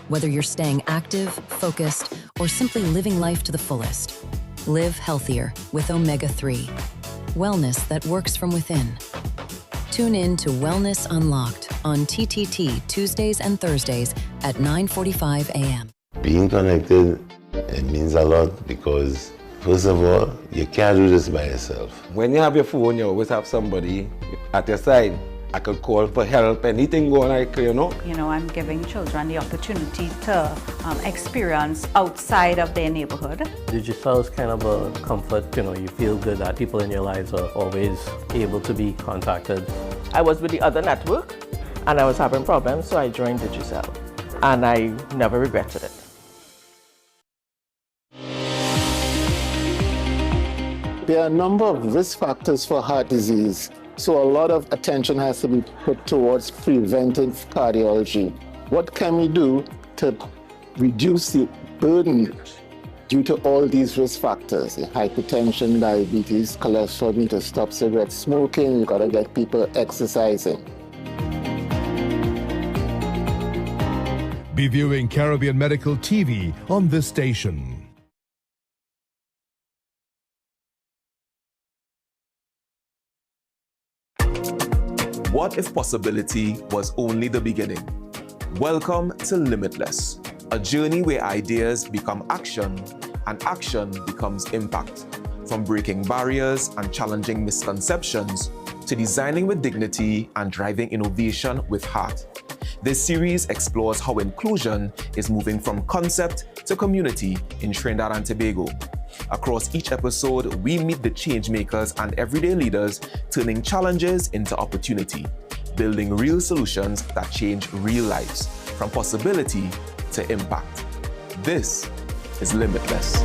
Whether you're staying active, focused, or simply living life to the fullest, live healthier with omega-3. Wellness that works from within. Tune in to Wellness Unlocked on TTT Tuesdays and Thursdays at 9:45 a.m. Being connected, it means a lot because, first of all, you can't do this by yourself. When you have your phone, you always have somebody at your side. I could call for help, anything going on, I'm giving children the opportunity to experience outside of their neighborhood. Digicel is kind of a comfort, you feel good that people in your lives are always able to be contacted. I was with the other network and I was having problems, so I joined Digicel and I never regretted it. There are a number of risk factors for heart disease, so a lot of attention has to be put towards preventive cardiology. What can we do to reduce the burden due to all these risk factors? Hypertension, diabetes, cholesterol, need to stop cigarette smoking, you gotta get people exercising. Be viewing Caribbean Medical TV on this station. What if possibility was only the beginning? Welcome to Limitless, a journey where ideas become action and action becomes impact. From breaking barriers and challenging misconceptions to designing with dignity and driving innovation with heart. This series explores how inclusion is moving from concept to community in Trinidad and Tobago. Across each episode, we meet the change makers and everyday leaders, turning challenges into opportunity, building real solutions that change real lives, from possibility to impact. This is Limitless.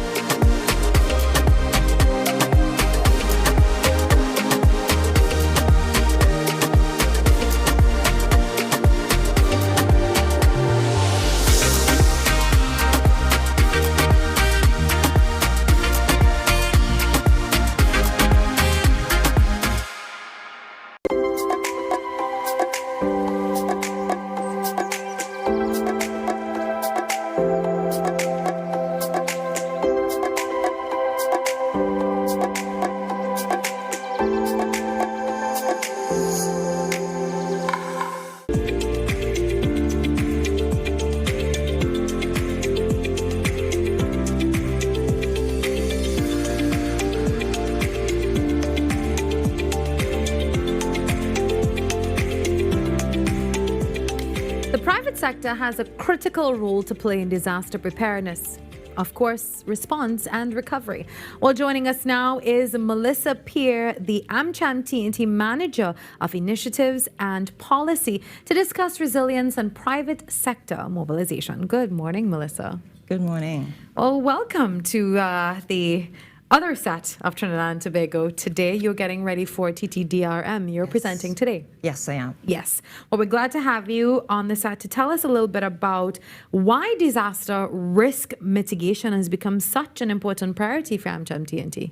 Sector has a critical role to play in disaster preparedness, of course, response and recovery. Well, joining us now is Melissa Peer, the AmCham TNT Manager of Initiatives and Policy, to discuss resilience and private sector mobilization. Good morning, Melissa. Good morning. Well, welcome to the other set of Trinidad and Tobago Today. You're getting ready for TTDRM. You're presenting today. Yes, I am. Yes. Well, we're glad to have you on the set to tell us a little bit about why disaster risk mitigation has become such an important priority for AmCham TNT.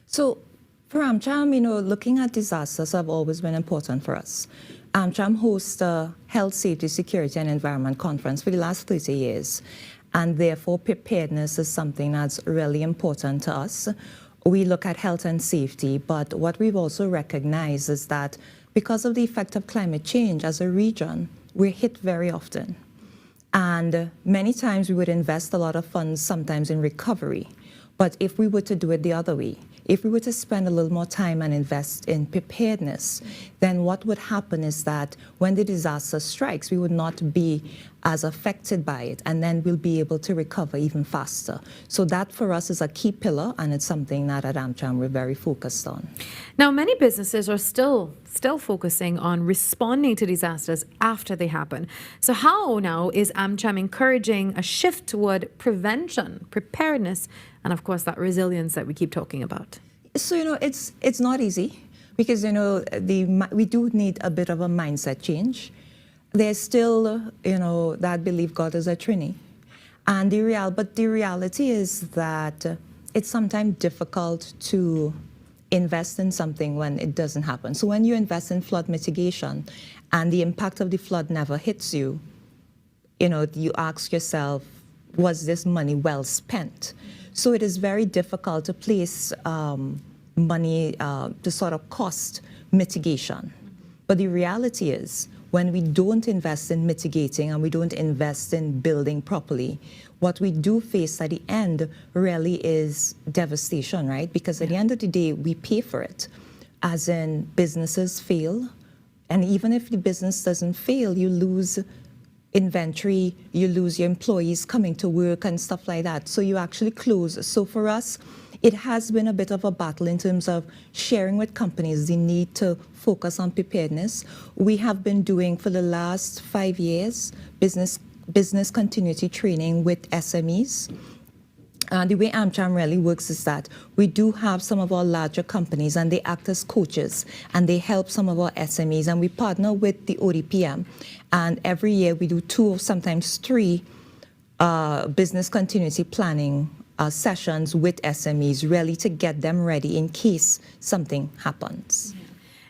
So for AmCham, looking at disasters have always been important for us. AmCham hosts a Health, Safety, Security and Environment Conference for the last 30 years. And therefore, preparedness is something that's really important to us. We look at health and safety, but what we've also recognized is that because of the effect of climate change as a region, we're hit very often. And many times we would invest a lot of funds sometimes in recovery. But if we were to do it the other way, if we were to spend a little more time and invest in preparedness, then what would happen is that when the disaster strikes, we would not be as affected by it, and then we'll be able to recover even faster. So that for us is a key pillar, and it's something that at AmCham we're very focused on. Now, many businesses are still focusing on responding to disasters after they happen. So how now is AmCham encouraging a shift toward prevention, preparedness, and of course that resilience that we keep talking about? So, it's not easy because, we do need a bit of a mindset change. There's still, that belief God is a Trini. And but the reality is that it's sometimes difficult to invest in something when it doesn't happen. So when you invest in flood mitigation and the impact of the flood never hits you, you ask yourself, was this money well spent? So it is very difficult to place money to sort of cost mitigation. But the reality is, when we don't invest in mitigating and we don't invest in building properly, what we do face at the end really is devastation, right? Because at the end of the day, we pay for it. As in, businesses fail. And even if the business doesn't fail, you lose inventory, you lose your employees coming to work and stuff like that. So you actually close. So for us, it has been a bit of a battle in terms of sharing with companies the need to focus on preparedness. We have been doing for the last 5 years business continuity training with SMEs. The way AmCham really works is that we do have some of our larger companies and they act as coaches and they help some of our SMEs, and we partner with the ODPM, and every year we do 2 or sometimes 3 business continuity planning sessions with SMEs, really to get them ready in case something happens.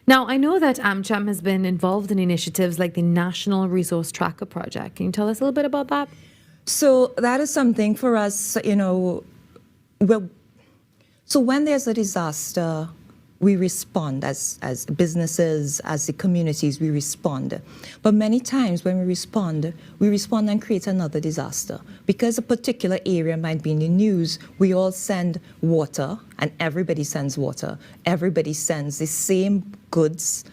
Now, I know that AmCham has been involved in initiatives like the National Resource Tracker Project. Can you tell us a little bit about that? So that is something for us, so when there's a disaster, we respond as businesses, as the communities, we respond. But many times when we respond and create another disaster. Because a particular area might be in the news, we all send water, and everybody sends water. Everybody sends the same goods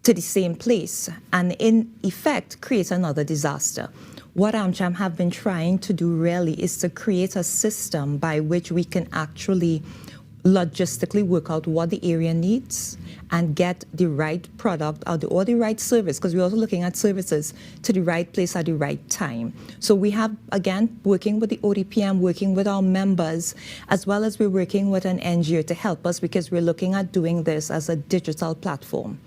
to the same place, and in effect, create another disaster. what AmCham have been trying to do really is to create a system by which we can actually logistically work out what the area needs and get the right product or the right service, because we're also looking at services to the right place at the right time. So we have, again, working with the ODPM, working with our members, as well as we're working with an NGO to help us, because we're looking at doing this as a digital platform.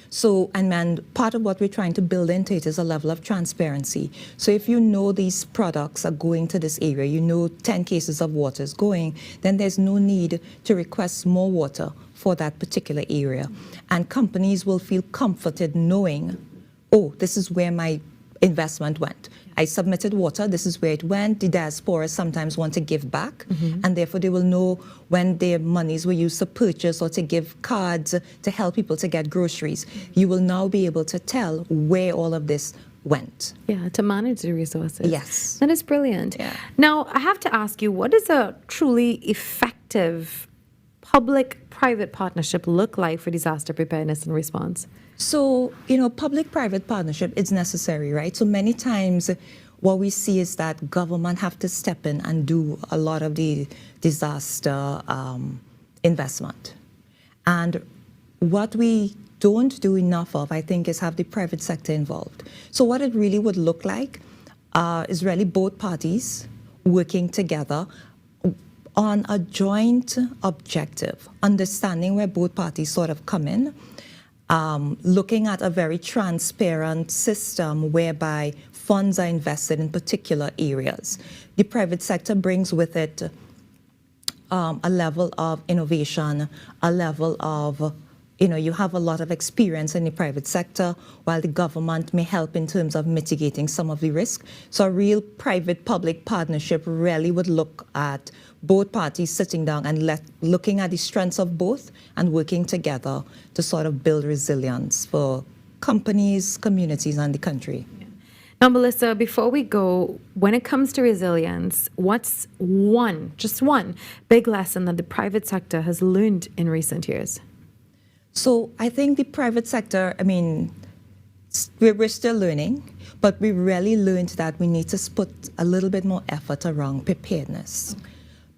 So, and then part of what we're trying to build into it is a level of transparency. So if you know these products are going to this area, you know 10 cases of water is going, then there's no need to request more water for that particular area. And companies will feel comforted knowing, oh, this is where my investment went. I submitted water, this is where it went. The diaspora sometimes want to give back, and therefore they will know when their monies were used to purchase or to give cards to help people to get groceries. You will now be able to tell where all of this went. Yeah, to manage the resources. Yes. That is brilliant. Yeah. Now, I have to ask you, what does a truly effective public-private partnership look like for disaster preparedness and response? So, you know, public-private partnership is necessary, right? So many times what we see is that government have to step in and do a lot of the disaster investment. And what we don't do enough of, I think, is have the private sector involved. So what it really would look like is really both parties working together on a joint objective, understanding where both parties sort of come in, looking at a very transparent system whereby funds are invested in particular areas. The private sector brings with it a level of innovation, a level of, you know, you have a lot of experience in the private sector, while the government may help in terms of mitigating some of the risk. So a real private-public partnership really would look at both parties sitting down and looking at the strengths of both and working together to sort of build resilience for companies, communities, and the country. Now, Melissa, before we go, when it comes to resilience, what's just one big lesson that the private sector has learned in recent years? So I think the private sector, I mean, we're still learning, but we really learned that we need to put a little bit more effort around preparedness.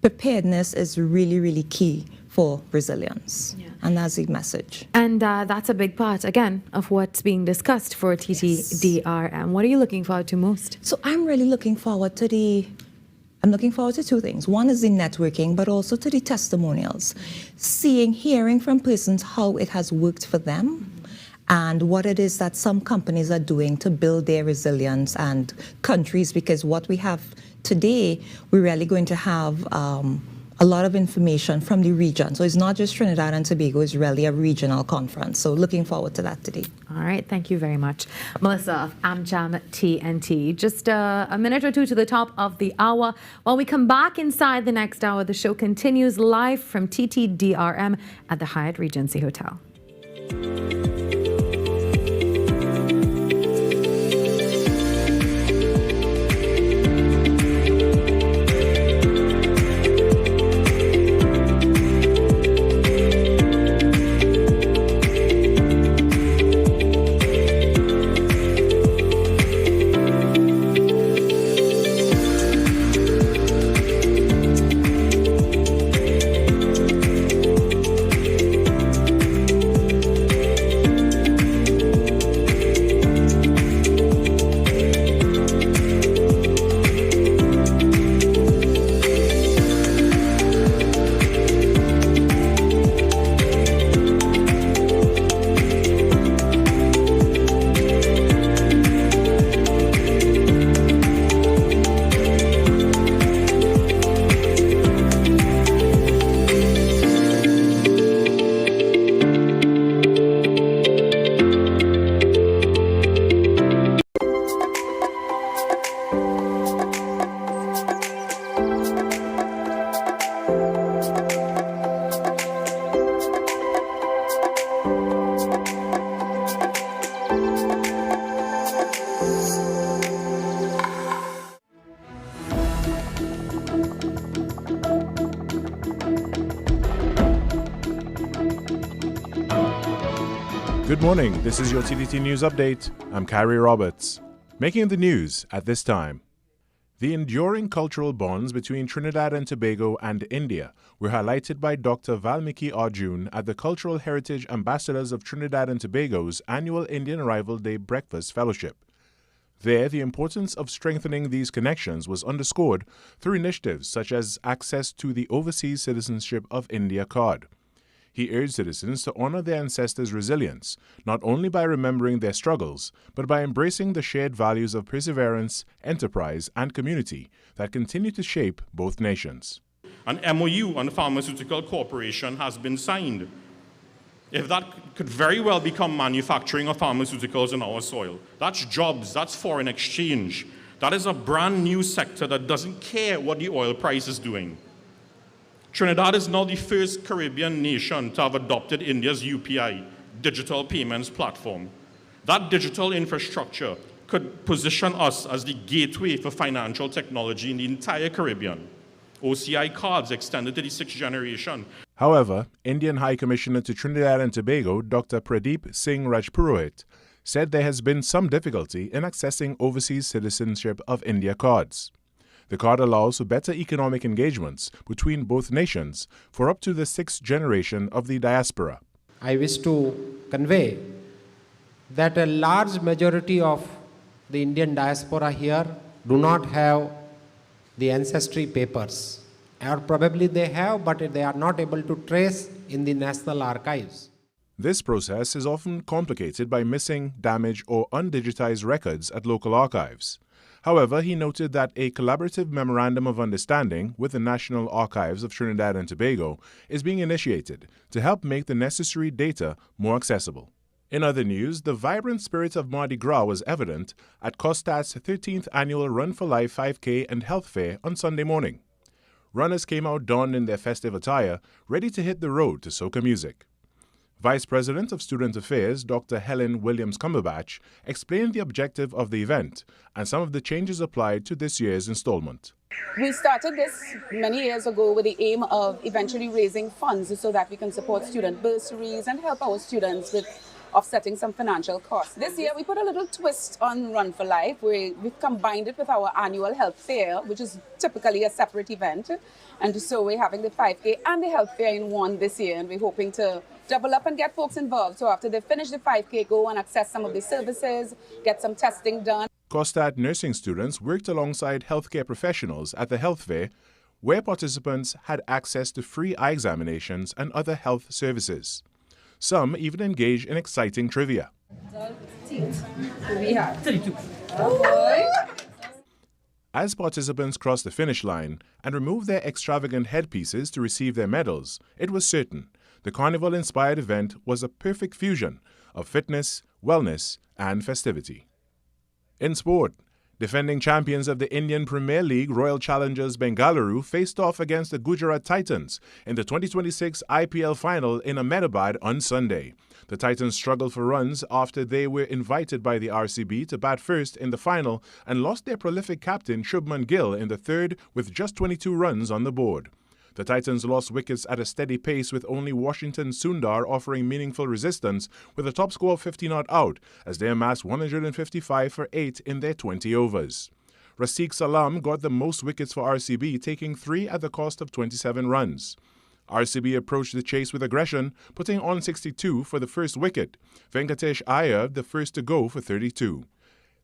Preparedness is really, really key for resilience. Yeah. And that's the message. And that's a big part, again, of what's being discussed for TTDRM. What are you looking forward to most? So I'm really looking forward to two things. One is the networking, but also to the testimonials. Hearing from persons how it has worked for them and what it is that some companies are doing to build their resilience and countries, because what we have today, we're really going to have a lot of information from the region. So it's not just Trinidad and Tobago, it's really a regional conference. So looking forward to that today. All right, thank you very much. Melissa of AmCham TNT. Just a minute or two to the top of the hour. While we come back inside the next hour, the show continues live from TTDRM at the Hyatt Regency Hotel. Good morning. This is your TTT News Update. I'm Kyrie Roberts. Making the news at this time. The enduring cultural bonds between Trinidad and Tobago and India were highlighted by Dr. Valmiki Arjun at the Cultural Heritage Ambassadors of Trinidad and Tobago's annual Indian Arrival Day Breakfast Fellowship. There, the importance of strengthening these connections was underscored through initiatives such as access to the Overseas Citizenship of India card. He urged citizens to honor their ancestors' resilience, not only by remembering their struggles, but by embracing the shared values of perseverance, enterprise, and community that continue to shape both nations. An MOU on pharmaceutical cooperation has been signed. If that could very well become manufacturing of pharmaceuticals in our soil, that's jobs, that's foreign exchange. That is a brand new sector that doesn't care what the oil price is doing. Trinidad is now the first Caribbean nation to have adopted India's UPI, digital payments platform. That digital infrastructure could position us as the gateway for financial technology in the entire Caribbean. OCI cards extended to the 6th generation. However, Indian High Commissioner to Trinidad and Tobago, Dr. Pradeep Singh Rajpurohit, said there has been some difficulty in accessing Overseas Citizenship of India cards. The card allows for better economic engagements between both nations for up to the 6th generation of the diaspora. I wish to convey that a large majority of the Indian diaspora here do not have the ancestry papers, or probably they have, but they are not able to trace in the national archives. This process is often complicated by missing, damaged, or undigitized records at local archives. However, he noted that a collaborative memorandum of understanding with the National Archives of Trinidad and Tobago is being initiated to help make the necessary data more accessible. In other news, the vibrant spirit of Mardi Gras was evident at COSTAT's 13th annual Run for Life 5K and Health Fair on Sunday morning. Runners came out donned in their festive attire, ready to hit the road to soca music. Vice President of Student Affairs, Dr. Helen Williams-Cumberbatch, explained the objective of the event and some of the changes applied to this year's installment. We started this many years ago with the aim of eventually raising funds so that we can support student bursaries and help our students with offsetting some financial costs. This year we put a little twist on Run for Life. We've combined it with our annual health fair, which is typically a separate event. And so we're having the 5K and the health fair in one this year, and we're hoping to double up and get folks involved. So after they finish the 5K, go and access some of the services, get some testing done. COSTAT nursing students worked alongside healthcare professionals at the health fair, where participants had access to free eye examinations and other health services. Some even engaged in exciting trivia. As participants crossed the finish line and removed their extravagant headpieces to receive their medals, it was certain the carnival-inspired event was a perfect fusion of fitness, wellness, and festivity. In sport, defending champions of the Indian Premier League Royal Challengers Bengaluru faced off against the Gujarat Titans in the 2026 IPL final in Ahmedabad on Sunday. The Titans struggled for runs after they were invited by the RCB to bat first in the final and lost their prolific captain Shubman Gill in the third with just 22 runs on the board. The Titans lost wickets at a steady pace with only Washington Sundar offering meaningful resistance with a top score of 50 not out as they amassed 155 for 8 in their 20 overs. Rafiq Salam got the most wickets for RCB, taking 3 at the cost of 27 runs. RCB approached the chase with aggression, putting on 62 for the first wicket. Venkatesh Iyer the first to go for 32.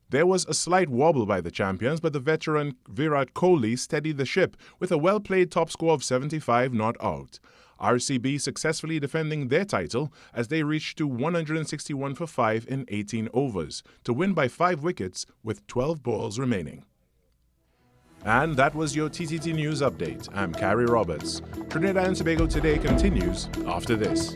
There was a slight wobble by the champions, but the veteran Virat Kohli steadied the ship with a well-played top score of 75 not out. RCB successfully defending their title as they reached to 161 for 5 in 18 overs to win by 5 wickets with 12 balls remaining. And that was your TTT News Update. I'm Carrie Roberts. Trinidad and Tobago Today continues after this.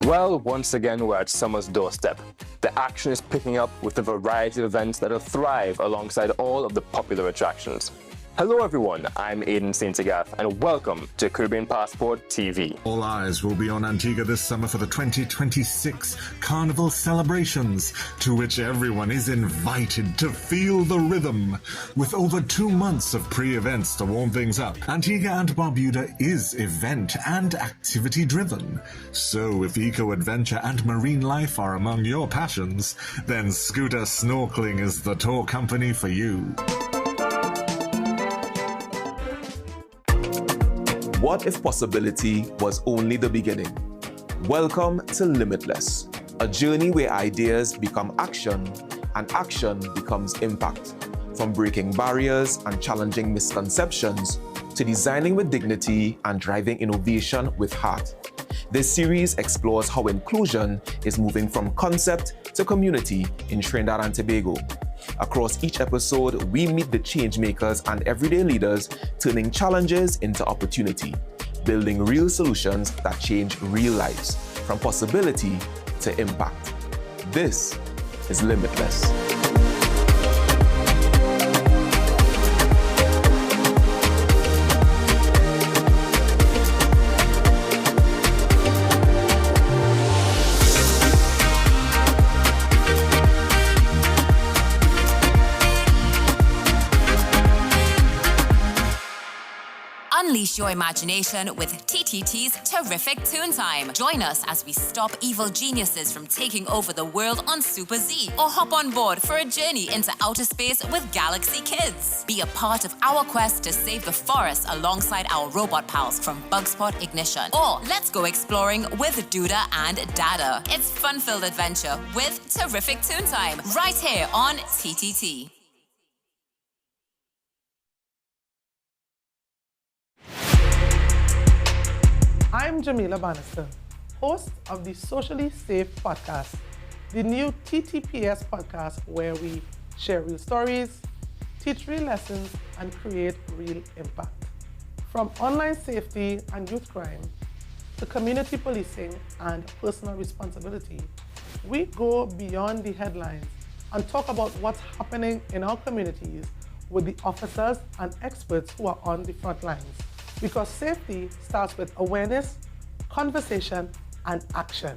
Well, once again, we're at summer's doorstep. The action is picking up with a variety of events that'll thrive alongside all of the popular attractions. Hello everyone, I'm Aidan St. Agathe and welcome to Caribbean Passport TV. All eyes will be on Antigua this summer for the 2026 Carnival celebrations, to which everyone is invited to feel the rhythm. With over 2 months of pre-events to warm things up, Antigua and Barbuda is event and activity driven. So if eco-adventure and marine life are among your passions, then Scooter Snorkeling is the tour company for you. What if possibility was only the beginning? Welcome to Limitless, a journey where ideas become action and action becomes impact. From breaking barriers and challenging misconceptions to designing with dignity and driving innovation with heart. This series explores how inclusion is moving from concept to community in Trinidad and Tobago. Across each episode, we meet the change makers and everyday leaders turning challenges into opportunity, building real solutions that change real lives, from possibility to impact. This is Limitless. Unleash your imagination with TTT's Terrific Toon Time. Join us as we stop evil geniuses from taking over the world on Super Z, or hop on board for a journey into outer space with Galaxy Kids. Be a part of our quest to save the forest alongside our robot pals from Bugspot Ignition. Or let's go exploring with Duda and Dada. It's fun-filled adventure with Terrific Toon Time right here on TTT. I'm Jamila Bannister, host of the Socially Safe podcast, the new TTPS podcast where we share real stories, teach real lessons, and create real impact. From online safety and youth crime to community policing and personal responsibility, we go beyond the headlines and talk about what's happening in our communities with the officers and experts who are on the front lines. Because safety starts with awareness, conversation, and action.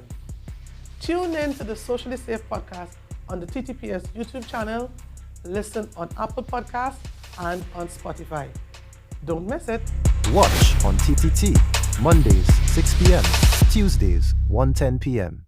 Tune in to the Socially Safe podcast on the TTPS YouTube channel, listen on Apple Podcasts, and on Spotify. Don't miss it. Watch on TTT, Mondays, 6 p.m., Tuesdays, 1:10 p.m.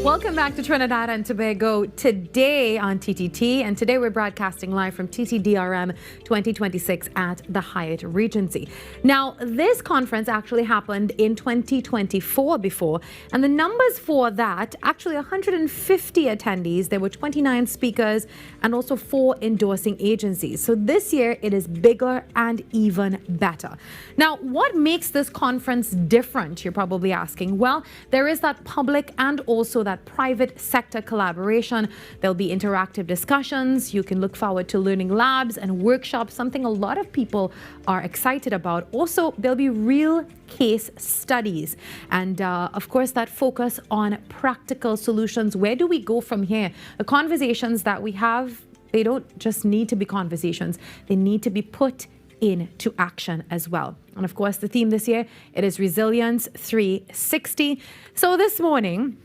Welcome back to Trinidad and Tobago Today on TTT, and today we're broadcasting live from TTDRM 2026 at the Hyatt Regency. Now, this conference actually happened in 2024 before, and the numbers for that, actually 150 attendees, there were 29 speakers and also 4 endorsing agencies. So this year it is bigger and even better. Now, what makes this conference different, you're probably asking? Well, there is that public and also that private sector collaboration. There'll be interactive discussions. You can look forward to learning labs and workshops, something a lot of people are excited about. Also, there'll be real case studies and of course that focus on practical solutions. Where do we go from here? The conversations that we have, they don't just need to be conversations, they need to be put into action as well. And of course the theme this year, it is Resilience 360. So this morning,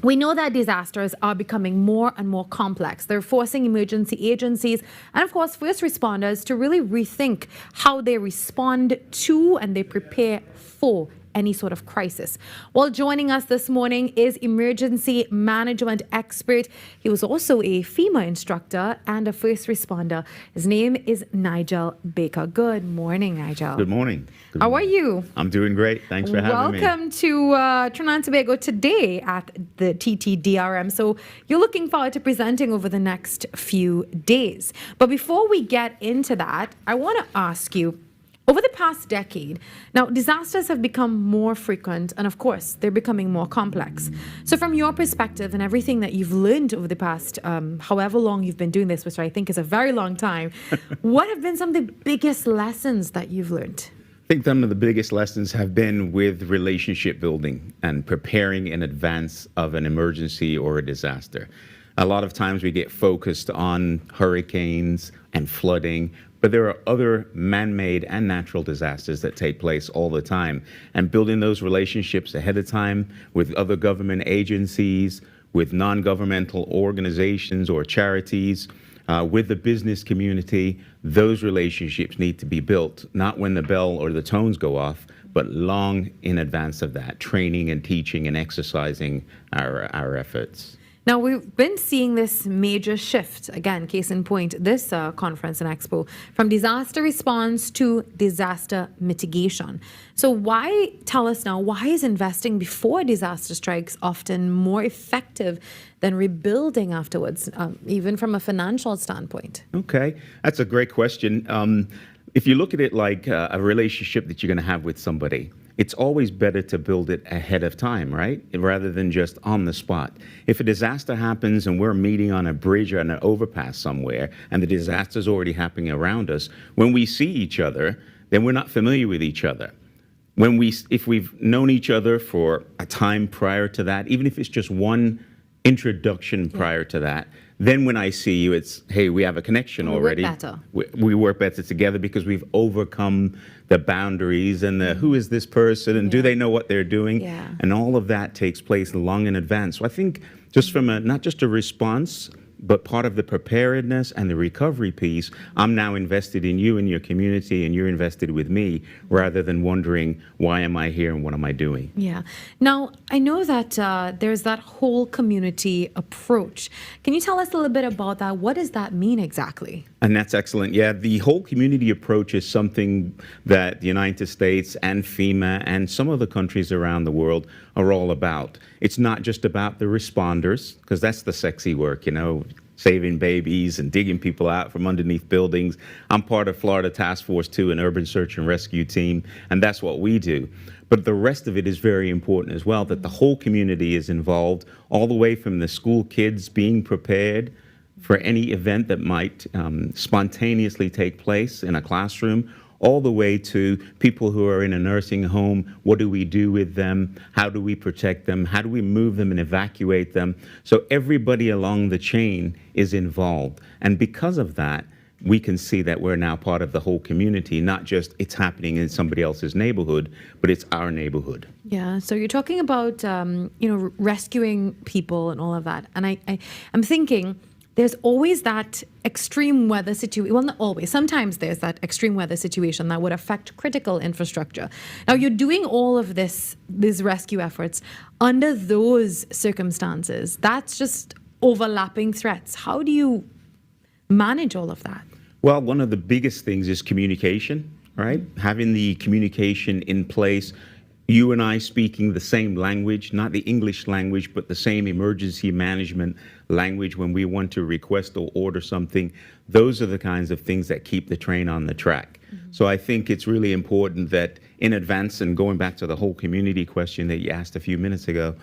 we know that disasters are becoming more and more complex. They're forcing emergency agencies and, of course, first responders to really rethink how they respond to and they prepare for any sort of crisis. Well, joining us this morning is emergency management expert. He was also a FEMA instructor and a first responder. His name is Nigel Baker. Good morning, Nigel. Good morning. How are you? I'm doing great. Thanks for having me. Welcome to Trinidad and Tobago Today at the TTDRM. So you're looking forward to presenting over the next few days. But before we get into that, I want to ask you, Over the past decade, now disasters have become more frequent and of course they're becoming more complex. So from your perspective and everything that you've learned over the past however long you've been doing this, which I think is a very long time, what have been some of the biggest lessons that you've learned? I think some of the biggest lessons have been with relationship building and preparing in advance of an emergency or a disaster. A lot of times we get focused on hurricanes and flooding, but there are other man-made and natural disasters that take place all the time. And building those relationships ahead of time with other government agencies, with non-governmental organizations or charities, with the business community, those relationships need to be built, not when the bell or the tones go off, but long in advance of that, training and teaching and exercising our efforts. Now, we've been seeing this major shift, again, case in point, this conference and expo, from disaster response to disaster mitigation. So tell us now, why is investing before disaster strikes often more effective than rebuilding afterwards, even from a financial standpoint? Okay, that's a great question. If you look at it like a relationship that you're going to have with somebody, it's always better to build it ahead of time, right? Rather than just on the spot. If a disaster happens and we're meeting on a bridge or on an overpass somewhere and the disaster's already happening around us, when we see each other, then we're not familiar with each other. If we've known each other for a time prior to that, even if it's just one introduction prior to that, then when I see you, it's, hey, we have a connection already. We work better. We work better together because we've overcome the boundaries and the who is this person and do they know what they're doing? Yeah. And all of that takes place long in advance. So I think just from not just a response, but part of the preparedness and the recovery piece, I'm now invested in you and your community and you're invested with me rather than wondering, why am I here and what am I doing? Yeah. Now, I know that there's that whole community approach. Can you tell us a little bit about that? What does that mean exactly? And that's excellent. Yeah, the whole community approach is something that the United States and FEMA and some other countries around the world are all about. It's not just about the responders, because that's the sexy work, saving babies and digging people out from underneath buildings. I'm part of Florida Task Force 2, an urban search and rescue team, and that's what we do. But the rest of it is very important as well, that the whole community is involved, all the way from the school kids being prepared for any event that might spontaneously take place in a classroom, all the way to people who are in a nursing home. What do we do with them? How do we protect them? How do we move them and evacuate them? So everybody along the chain is involved. And because of that, we can see that we're now part of the whole community, not just it's happening in somebody else's neighborhood, but it's our neighborhood. Yeah, so you're talking about, rescuing people and all of that. And I'm thinking, there's always that extreme weather situation. Well, not always. Sometimes there's that extreme weather situation that would affect critical infrastructure. Now, you're doing all of these rescue efforts under those circumstances. That's just overlapping threats. How do you manage all of that? Well, one of the biggest things is communication, right? Having the communication in place. You and I speaking the same language, not the English language, but the same emergency management language when we want to request or order something. Those are the kinds of things that keep the train on the track. So I think it's really important that in advance, and going back to the whole community question that you asked a few minutes ago,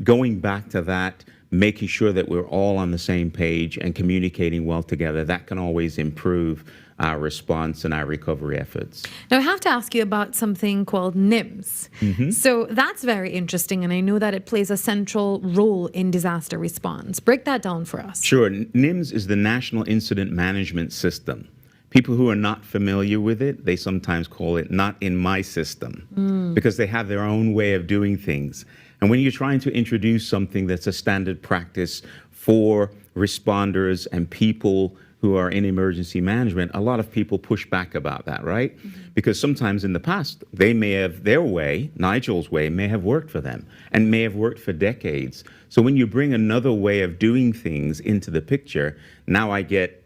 going back to that, making sure that we're all on the same page and communicating well together, that can always improve our response and our recovery efforts. Now, I have to ask you about something called NIMS. So that's very interesting, and I know that it plays a central role in disaster response. Break that down for us. Sure. NIMS is the National Incident Management System. People who are not familiar with it, they sometimes call it not in my system, because they have their own way of doing things. And when you're trying to introduce something that's a standard practice for responders and people who are in emergency management, a lot of people push back about that, right? Because sometimes in the past, they may have their way, Nigel's way, may have worked for them and may have worked for decades. So when you bring another way of doing things into the picture, now I get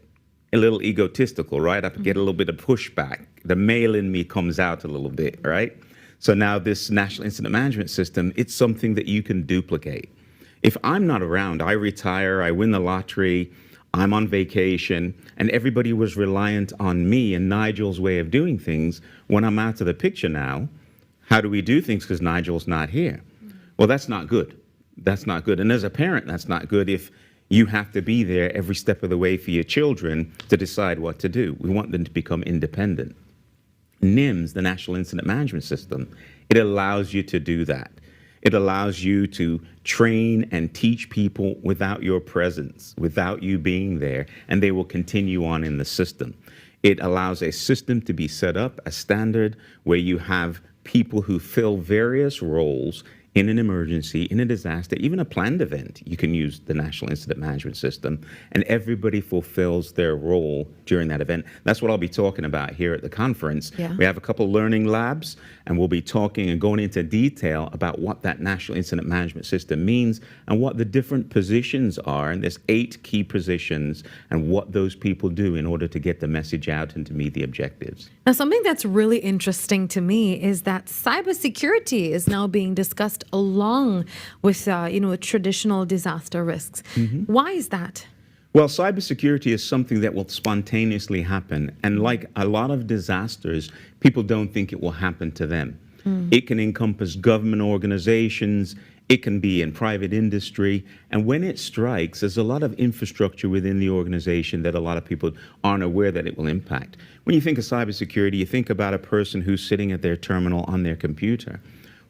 a little egotistical, right? I get a little bit of pushback. The male in me comes out a little bit, right? So now this National Incident Management System, it's something that you can duplicate. If I'm not around, I retire, I win the lottery, I'm on vacation, and everybody was reliant on me and Nigel's way of doing things. When I'm out of the picture now, how do we do things because Nigel's not here? Well, that's not good. That's not good. And as a parent, that's not good if you have to be there every step of the way for your children to decide what to do. We want them to become independent. NIMS, the National Incident Management System, it allows you to do that. It allows you to train and teach people without your presence, without you being there, and they will continue on in the system. It allows a system to be set up, a standard, where you have people who fill various roles in an emergency, in a disaster, even a planned event. You can use the National Incident Management System, and everybody fulfills their role during that event. That's what I'll be talking about here at the conference. Yeah. We have a couple learning labs, and we'll be talking and going into detail about what that National Incident Management System means and what the different positions are. And there's 8 key positions and what those people do in order to get the message out and to meet the objectives. Now, something that's really interesting to me is that cybersecurity is now being discussed along with, traditional disaster risks. Why is that? Well, cybersecurity is something that will spontaneously happen. And like a lot of disasters, people don't think it will happen to them. It can encompass government organizations. It can be in private industry. And when it strikes, there's a lot of infrastructure within the organization that a lot of people aren't aware that it will impact. When you think of cybersecurity, you think about a person who's sitting at their terminal on their computer.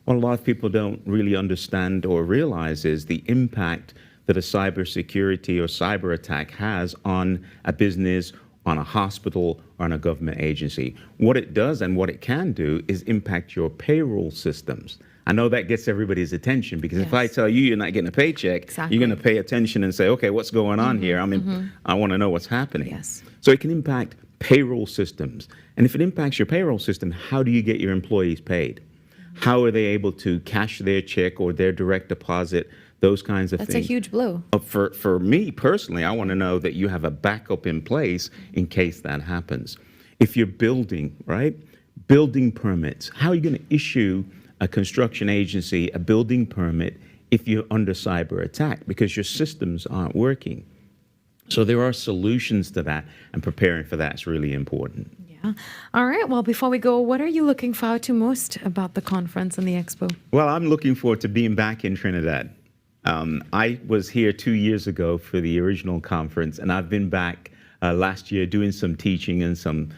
What a lot of people don't really understand or realize is the impact that a cybersecurity or cyber attack has on a business, on a hospital, or on a government agency. What it does and what it can do is impact your payroll systems. I know that gets everybody's attention because if I tell you you're not getting a paycheck, you're going to pay attention and say, okay, what's going on here? I want to know what's happening. Yes. So it can impact payroll systems. And if it impacts your payroll system, how do you get your employees paid? How are they able to cash their check or their direct deposit? Those kinds of things. That's a huge blow. For me personally, I want to know that you have a backup in place in case that happens. If you're building, right? Building permits. How are you going to issue a construction agency a building permit if you're under cyber attack? Because your systems aren't working. So there are solutions to that, and preparing for that is really important. Yeah. All right. Well, before we go, what are you looking forward to most about the conference and the expo? Well, I'm looking forward to being back in Trinidad. I was here 2 years ago for the original conference, and I've been back last year doing some teaching and some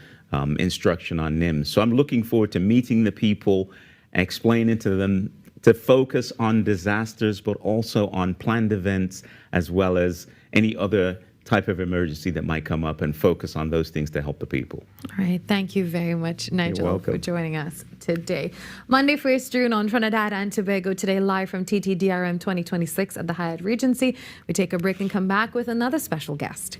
instruction on NIMS. So I'm looking forward to meeting the people, explaining to them to focus on disasters, but also on planned events, as well as any other type of emergency that might come up, and focus on those things to help the people. All right. Thank you very much, Nigel, welcome. for joining us today. Monday, 1st June on Trinidad and Tobago Today, live from TTDRM 2026 at the Hyatt Regency. We take a break and come back with another special guest.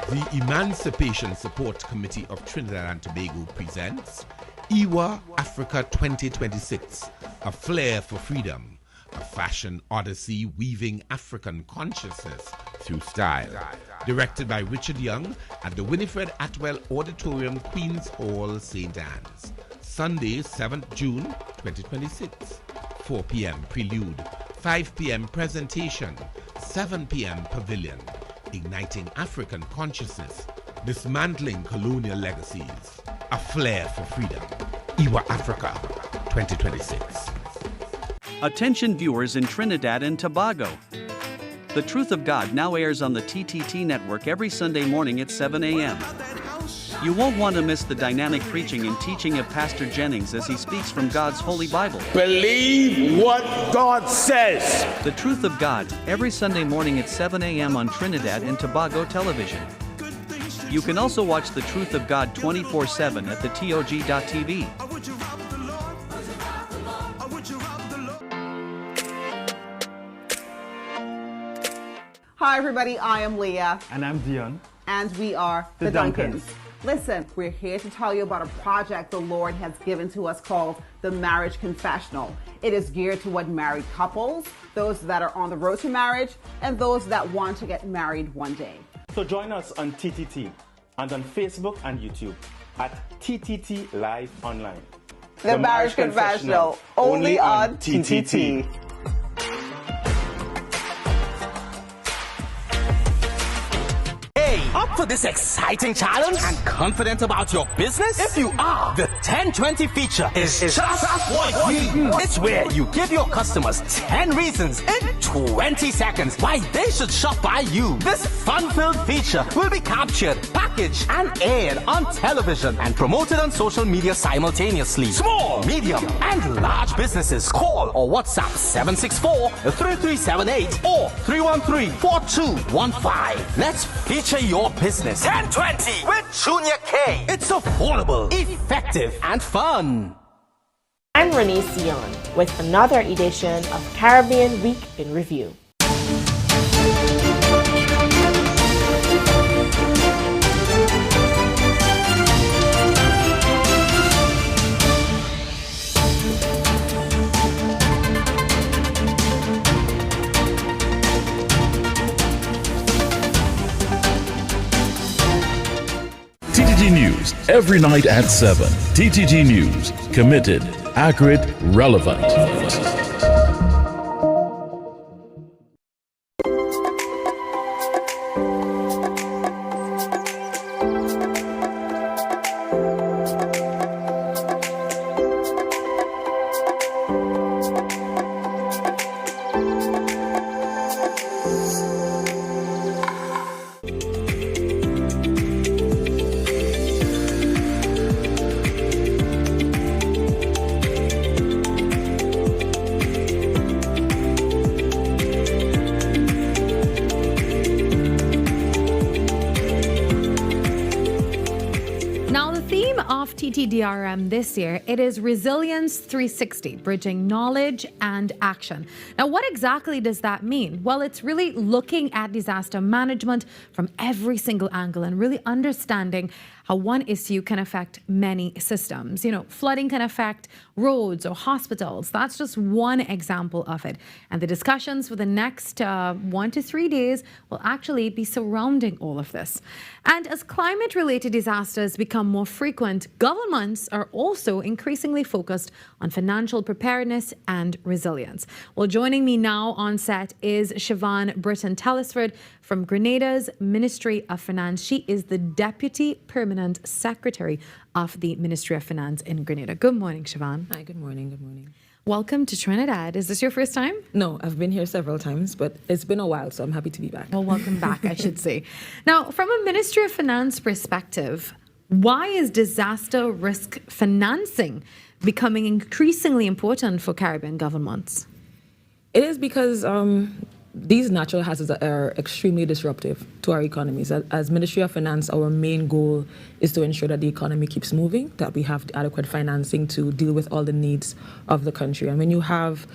The Emancipation Support Committee of Trinidad and Tobago presents IWA Africa 2026, A Flair for Freedom, a fashion odyssey weaving African consciousness through style. Directed by Richard Young at the Winifred Atwell Auditorium, Queen's Hall, St. Anne's. Sunday, 7th June 2026. 4 p.m. Prelude, 5 p.m. Presentation, 7 p.m. Pavilion. Igniting African consciousness, dismantling colonial legacies, a flair for freedom. IWA Africa 2026. Attention viewers in Trinidad and Tobago. The Truth of God now airs on the TTT network every Sunday morning at 7 a.m. You won't want to miss the dynamic preaching and teaching of Pastor Jennings as he speaks from God's Holy Bible. Believe what God says. The Truth of God, every Sunday morning at 7 a.m. on Trinidad and Tobago Television. You can also watch The Truth of God 24/7 at the TOG.TV. Hi everybody, I am Leah. And I'm Dion. And we are The Duncans. Listen, we're here to tell you about a project the Lord has given to us called the Marriage Confessional. It is geared toward married couples, those that are on the road to marriage, and those that want to get married one day. So join us on TTT and on Facebook and YouTube at TTT Live Online. The Marriage Confessional, only on TTT. Up for this exciting challenge and confident about your business? If you are, the 1020 feature is just what you do. It's where you give your customers 10 reasons in 20 seconds why they should shop by you. This fun-filled feature will be captured, packaged, and aired on television and promoted on social media simultaneously. Small, medium, and large businesses call or WhatsApp 764-3378 or 313-4215. Let's feature your business. 1020 with Junior K. It's affordable, effective, and fun. I'm Renee Sion with another edition of Caribbean Week in Review. TTT News, every night at 7. TTT News, committed, accurate, relevant. TTDRM this year, it is Resilience 360, bridging knowledge and action. Now, what exactly does that mean? Well, it's really looking at disaster management from every single angle and really understanding how one issue can affect many systems. You know, flooding can affect roads or hospitals. That's just one example of it. And the discussions for the next 1 to 3 days will actually be surrounding all of this. And as climate-related disasters become more frequent, governments are also increasingly focused on financial preparedness and resilience. Well, joining me now on set is Siobhan Britton-Tellisford from Grenada's Ministry of Finance. She is the Deputy Permanent Secretary of the Ministry of Finance in Grenada. Good morning, Siobhan. Hi, good morning, good morning. Welcome to Trinidad. Is this your first time? No, I've been here several times, but it's been a while, so I'm happy to be back. Well, welcome back, I should say. Now, from a Ministry of Finance perspective, why is disaster risk financing becoming increasingly important for Caribbean governments? It is because these natural hazards are extremely disruptive to our economies. As Ministry of Finance, our main goal is to ensure that the economy keeps moving, that we have adequate financing to deal with all the needs of the country. And when you have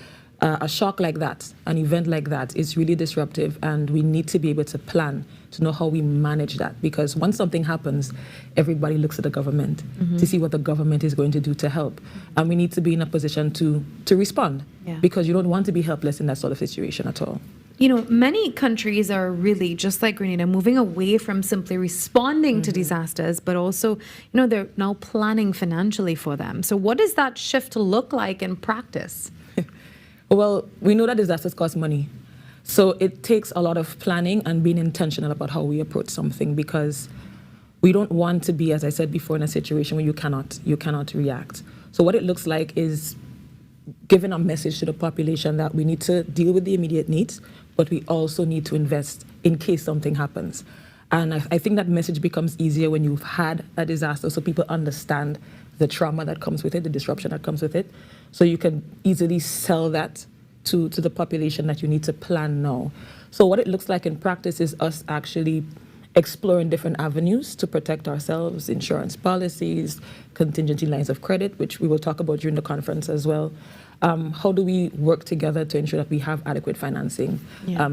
a shock like that, an event like that, it's really disruptive, and we need to be able to plan to know how we manage that. Because once something happens, everybody looks at the government to see what the government is going to do to help. And we need to be in a position to respond, because you don't want to be helpless in that sort of situation at all. You know, many countries are really, just like Grenada, moving away from simply responding to disasters, but also, you know, they're now planning financially for them. So what does that shift look like in practice? Well, we know that disasters cost money. So it takes a lot of planning and being intentional about how we approach something, because we don't want to be, as I said before, in a situation where you cannot react. So what it looks like is giving a message to the population that we need to deal with the immediate needs, but we also need to invest in case something happens. And I think that message becomes easier when you've had a disaster, so people understand the trauma that comes with it, the disruption that comes with it. So you can easily sell that to the population that you need to plan now. So what it looks like in practice is us actually exploring different avenues to protect ourselves, insurance policies, contingency lines of credit, which we will talk about during the conference as well. How do we work together to ensure that we have adequate financing,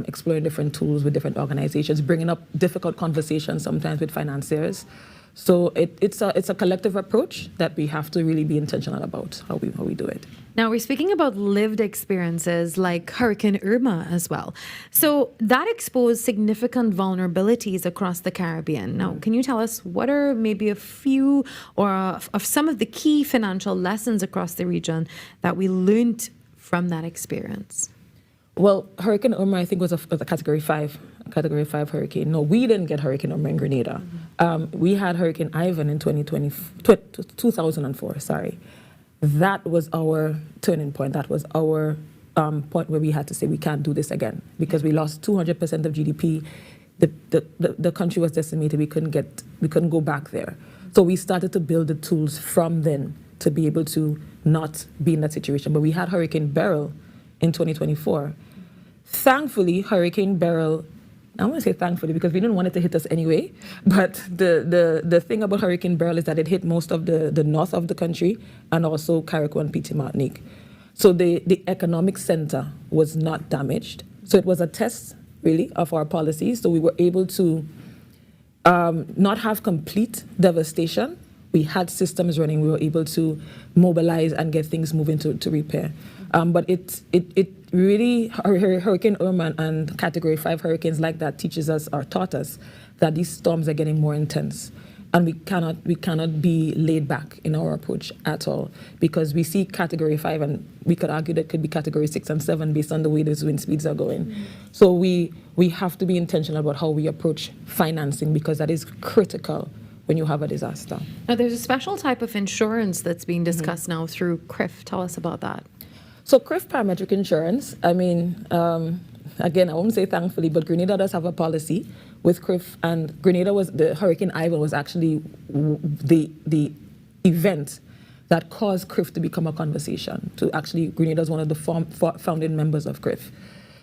exploring different tools with different organizations, bringing up difficult conversations sometimes with financiers. So it's a collective approach that we have to really be intentional about how we do it. Now, we're speaking about lived experiences like Hurricane Irma as well. So that exposed significant vulnerabilities across the Caribbean. Now, can you tell us what are maybe a few or of some of the key financial lessons across the region that we learned from that experience? Well, Hurricane Irma, I think, was a Category 5 hurricane. No, we didn't get Hurricane Irma in Grenada. We had Hurricane Ivan in 2004, sorry. That was our turning point. That was our point where we had to say we can't do this again because we lost 200% of GDP. The country was decimated. We couldn't go back there. So we started to build the tools from then to be able to not be in that situation. But we had Hurricane Beryl in 2024. Thankfully, Hurricane Beryl, I want to say thankfully because we didn't want it to hit us anyway, but the thing about Hurricane Beryl is that it hit most of the north of the country and also Carriacou and PT Martinique. So the economic center was not damaged. So it was a test, really, of our policies. So we were able to not have complete devastation. We had systems running. We were able to mobilize and get things moving to repair. But it really, Hurricane Irma and Category 5 hurricanes like that teaches us or taught us that these storms are getting more intense. And we cannot be laid back in our approach at all because we see Category 5 and we could argue that it could be Category 6 and 7 based on the way those wind speeds are going. Mm-hmm. So we have to be intentional about how we approach financing because that is critical when you have a disaster. Now, there's a special type of insurance that's being discussed now through CRIF. Tell us about that. So CRIF parametric insurance, I mean, again, I won't say thankfully, but Grenada does have a policy with CRIF, and the Hurricane Ivan was actually the event that caused CRIF to become a conversation. Grenada is one of the founding members of CRIF.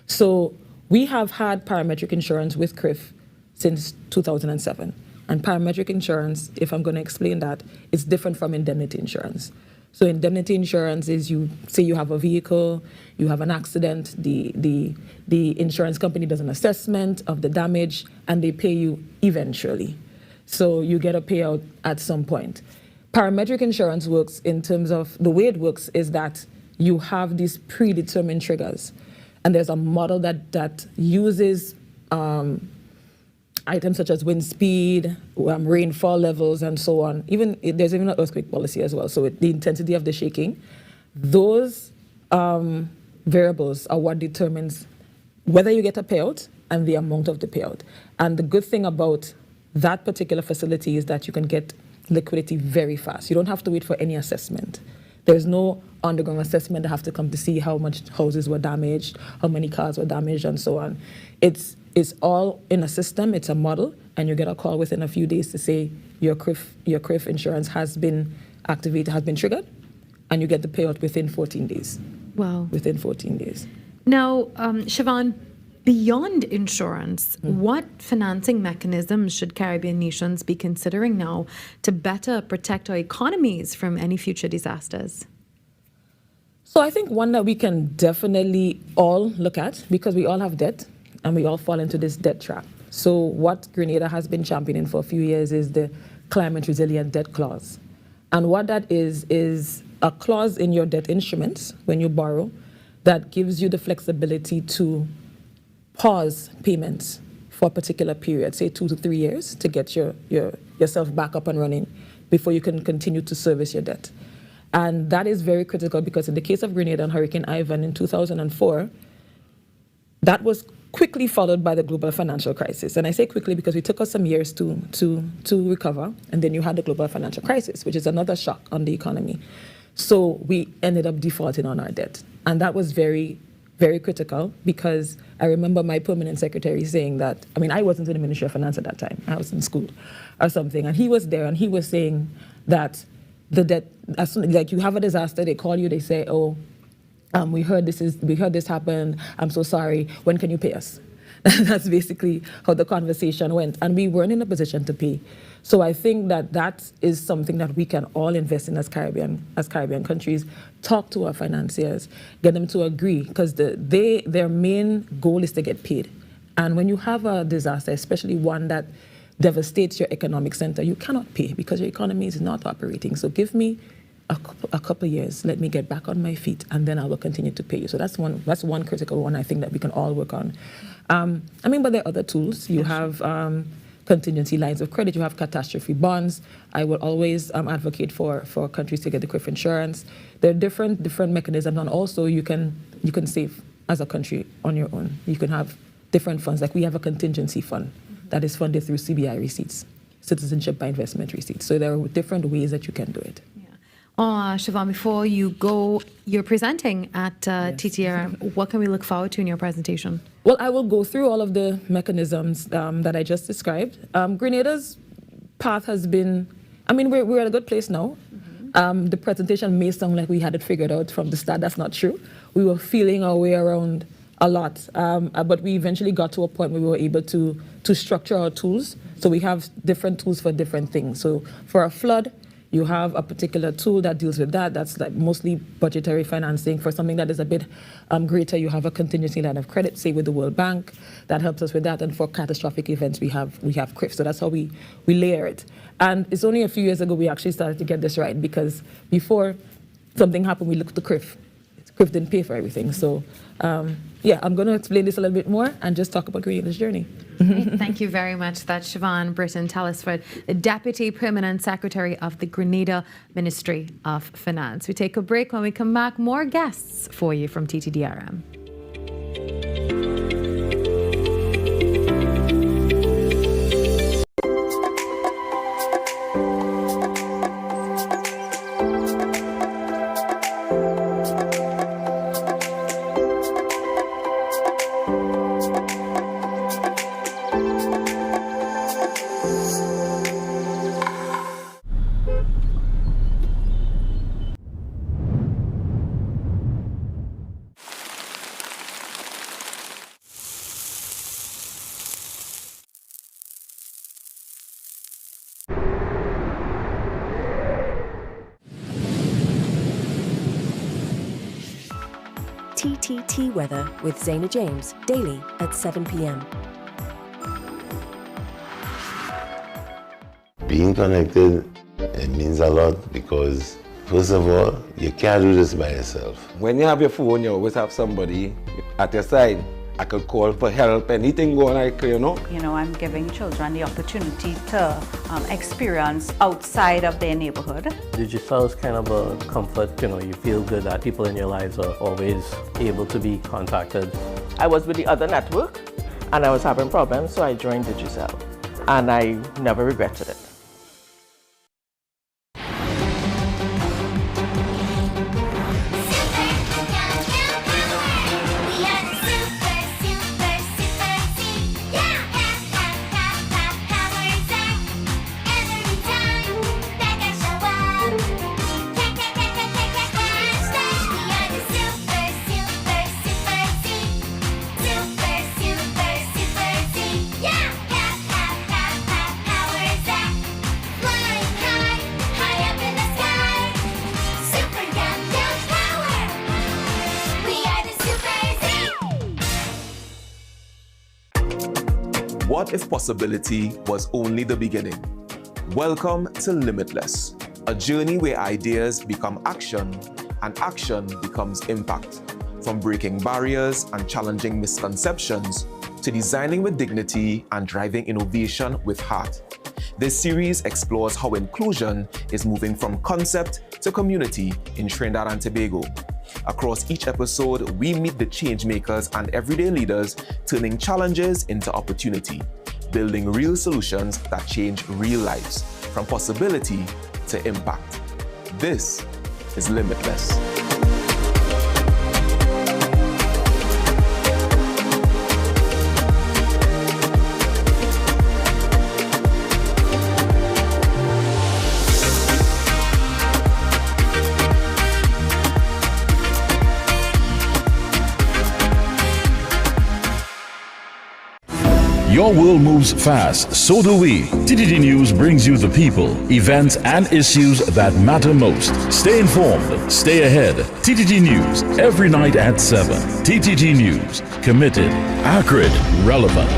So we have had parametric insurance with CRIF since 2007. And parametric insurance, if I'm going to explain that, is different from indemnity insurance. So indemnity insurance is you say you have a vehicle, you have an accident, the insurance company does an assessment of the damage and they pay you eventually. So you get a payout at some point. Parametric insurance works in terms of, the way it works is that you have these predetermined triggers. And there's a model that uses items such as wind speed, rainfall levels, and so on. There's even an earthquake policy as well. So the intensity of the shaking, those variables are what determines whether you get a payout and the amount of the payout. And the good thing about that particular facility is that you can get liquidity very fast. You don't have to wait for any assessment. There's no underground assessment that have to come to see how much houses were damaged, how many cars were damaged, and so on. It's all in a system, it's a model, and you get a call within a few days to say your CRIF insurance has been activated, has been triggered, and you get the payout within 14 days. Wow. Within 14 days. Now, Siobhan, beyond insurance, what financing mechanisms should Caribbean nations be considering now to better protect our economies from any future disasters? So I think one that we can definitely all look at, because we all have debt, and we all fall into this debt trap. So what Grenada has been championing for a few years is the Climate Resilient Debt Clause. And what that is a clause in your debt instruments when you borrow that gives you the flexibility to pause payments for a particular period, say 2 to 3 years, to get yourself back up and running before you can continue to service your debt. And that is very critical because in the case of Grenada and Hurricane Ivan in 2004, that was quickly followed by the global financial crisis. And I say quickly because it took us some years to recover, and then you had the global financial crisis, which is another shock on the economy. So we ended up defaulting on our debt. And that was very, very critical because I remember my permanent secretary saying that, I wasn't in the Ministry of Finance at that time. I was in school or something. And he was there and he was saying that the debt, as soon like you have a disaster, they call you, they say, we heard this happened. I'm so sorry. When can you pay us? That's basically how the conversation went. And we weren't in a position to pay. So I think that is something that we can all invest in as Caribbean countries. Talk to our financiers, get them to agree, because their main goal is to get paid. And when you have a disaster, especially one that devastates your economic center, you cannot pay because your economy is not operating. So give me a couple of years, let me get back on my feet, and then I will continue to pay you. So that's one critical one I think that we can all work on. But there are other tools. You have contingency lines of credit. You have catastrophe bonds. I will always advocate for countries to get the CRIF insurance. There are different mechanisms, and also you can save as a country on your own. You can have different funds. Like we have a contingency fund that is funded through CBI receipts, citizenship by investment receipts. So there are different ways that you can do it. Siobhan, before you go, you're presenting at TTRM. What can we look forward to in your presentation? Well, I will go through all of the mechanisms that I just described. Grenada's path has been, we're at a good place now. The presentation may sound like we had it figured out from the start. That's not true. We were feeling our way around a lot, but we eventually got to a point where we were able to structure our tools. So we have different tools for different things. So for a flood, you have a particular tool that deals with that. That's like mostly budgetary financing. For something that is a bit greater, you have a contingency line of credit, say with the World Bank, that helps us with that. And for catastrophic events, we have CRIF. So that's how we layer it. And it's only a few years ago we actually started to get this right, because before something happened, we looked to CRIF. CRIF didn't pay for everything. So I'm going to explain this a little bit more and just talk about Grenada's journey. Thank you very much. That's Siobhan Britton-Telesford, the Deputy Permanent Secretary of the Grenada Ministry of Finance. We take a break. When we come back, more guests for you from TTDRM. TTT Weather with Zaina James, daily at 7 p.m. Being connected, it means a lot because, first of all, you can't do this by yourself. When you have your phone, you always have somebody at your side. I could call for help, anything going like, I'm giving children the opportunity to experience outside of their neighborhood. Digital is kind of a comfort, you feel good that people in your lives are always able to be contacted. I was with the other network and I was having problems, so I joined Digicel and I never regretted it. What if possibility was only the beginning? Welcome to Limitless, a journey where ideas become action and action becomes impact. From breaking barriers and challenging misconceptions to designing with dignity and driving innovation with heart. This series explores how inclusion is moving from concept to community in Trinidad and Tobago. Across each episode, we meet the change makers and everyday leaders turning challenges into opportunity, building real solutions that change real lives, from possibility to impact. This is Limitless. Your world moves fast, so do we. TTT News brings you the people, events, and issues that matter most. Stay informed, stay ahead. TTT News, every night at 7. TTT News, committed, accurate, relevant.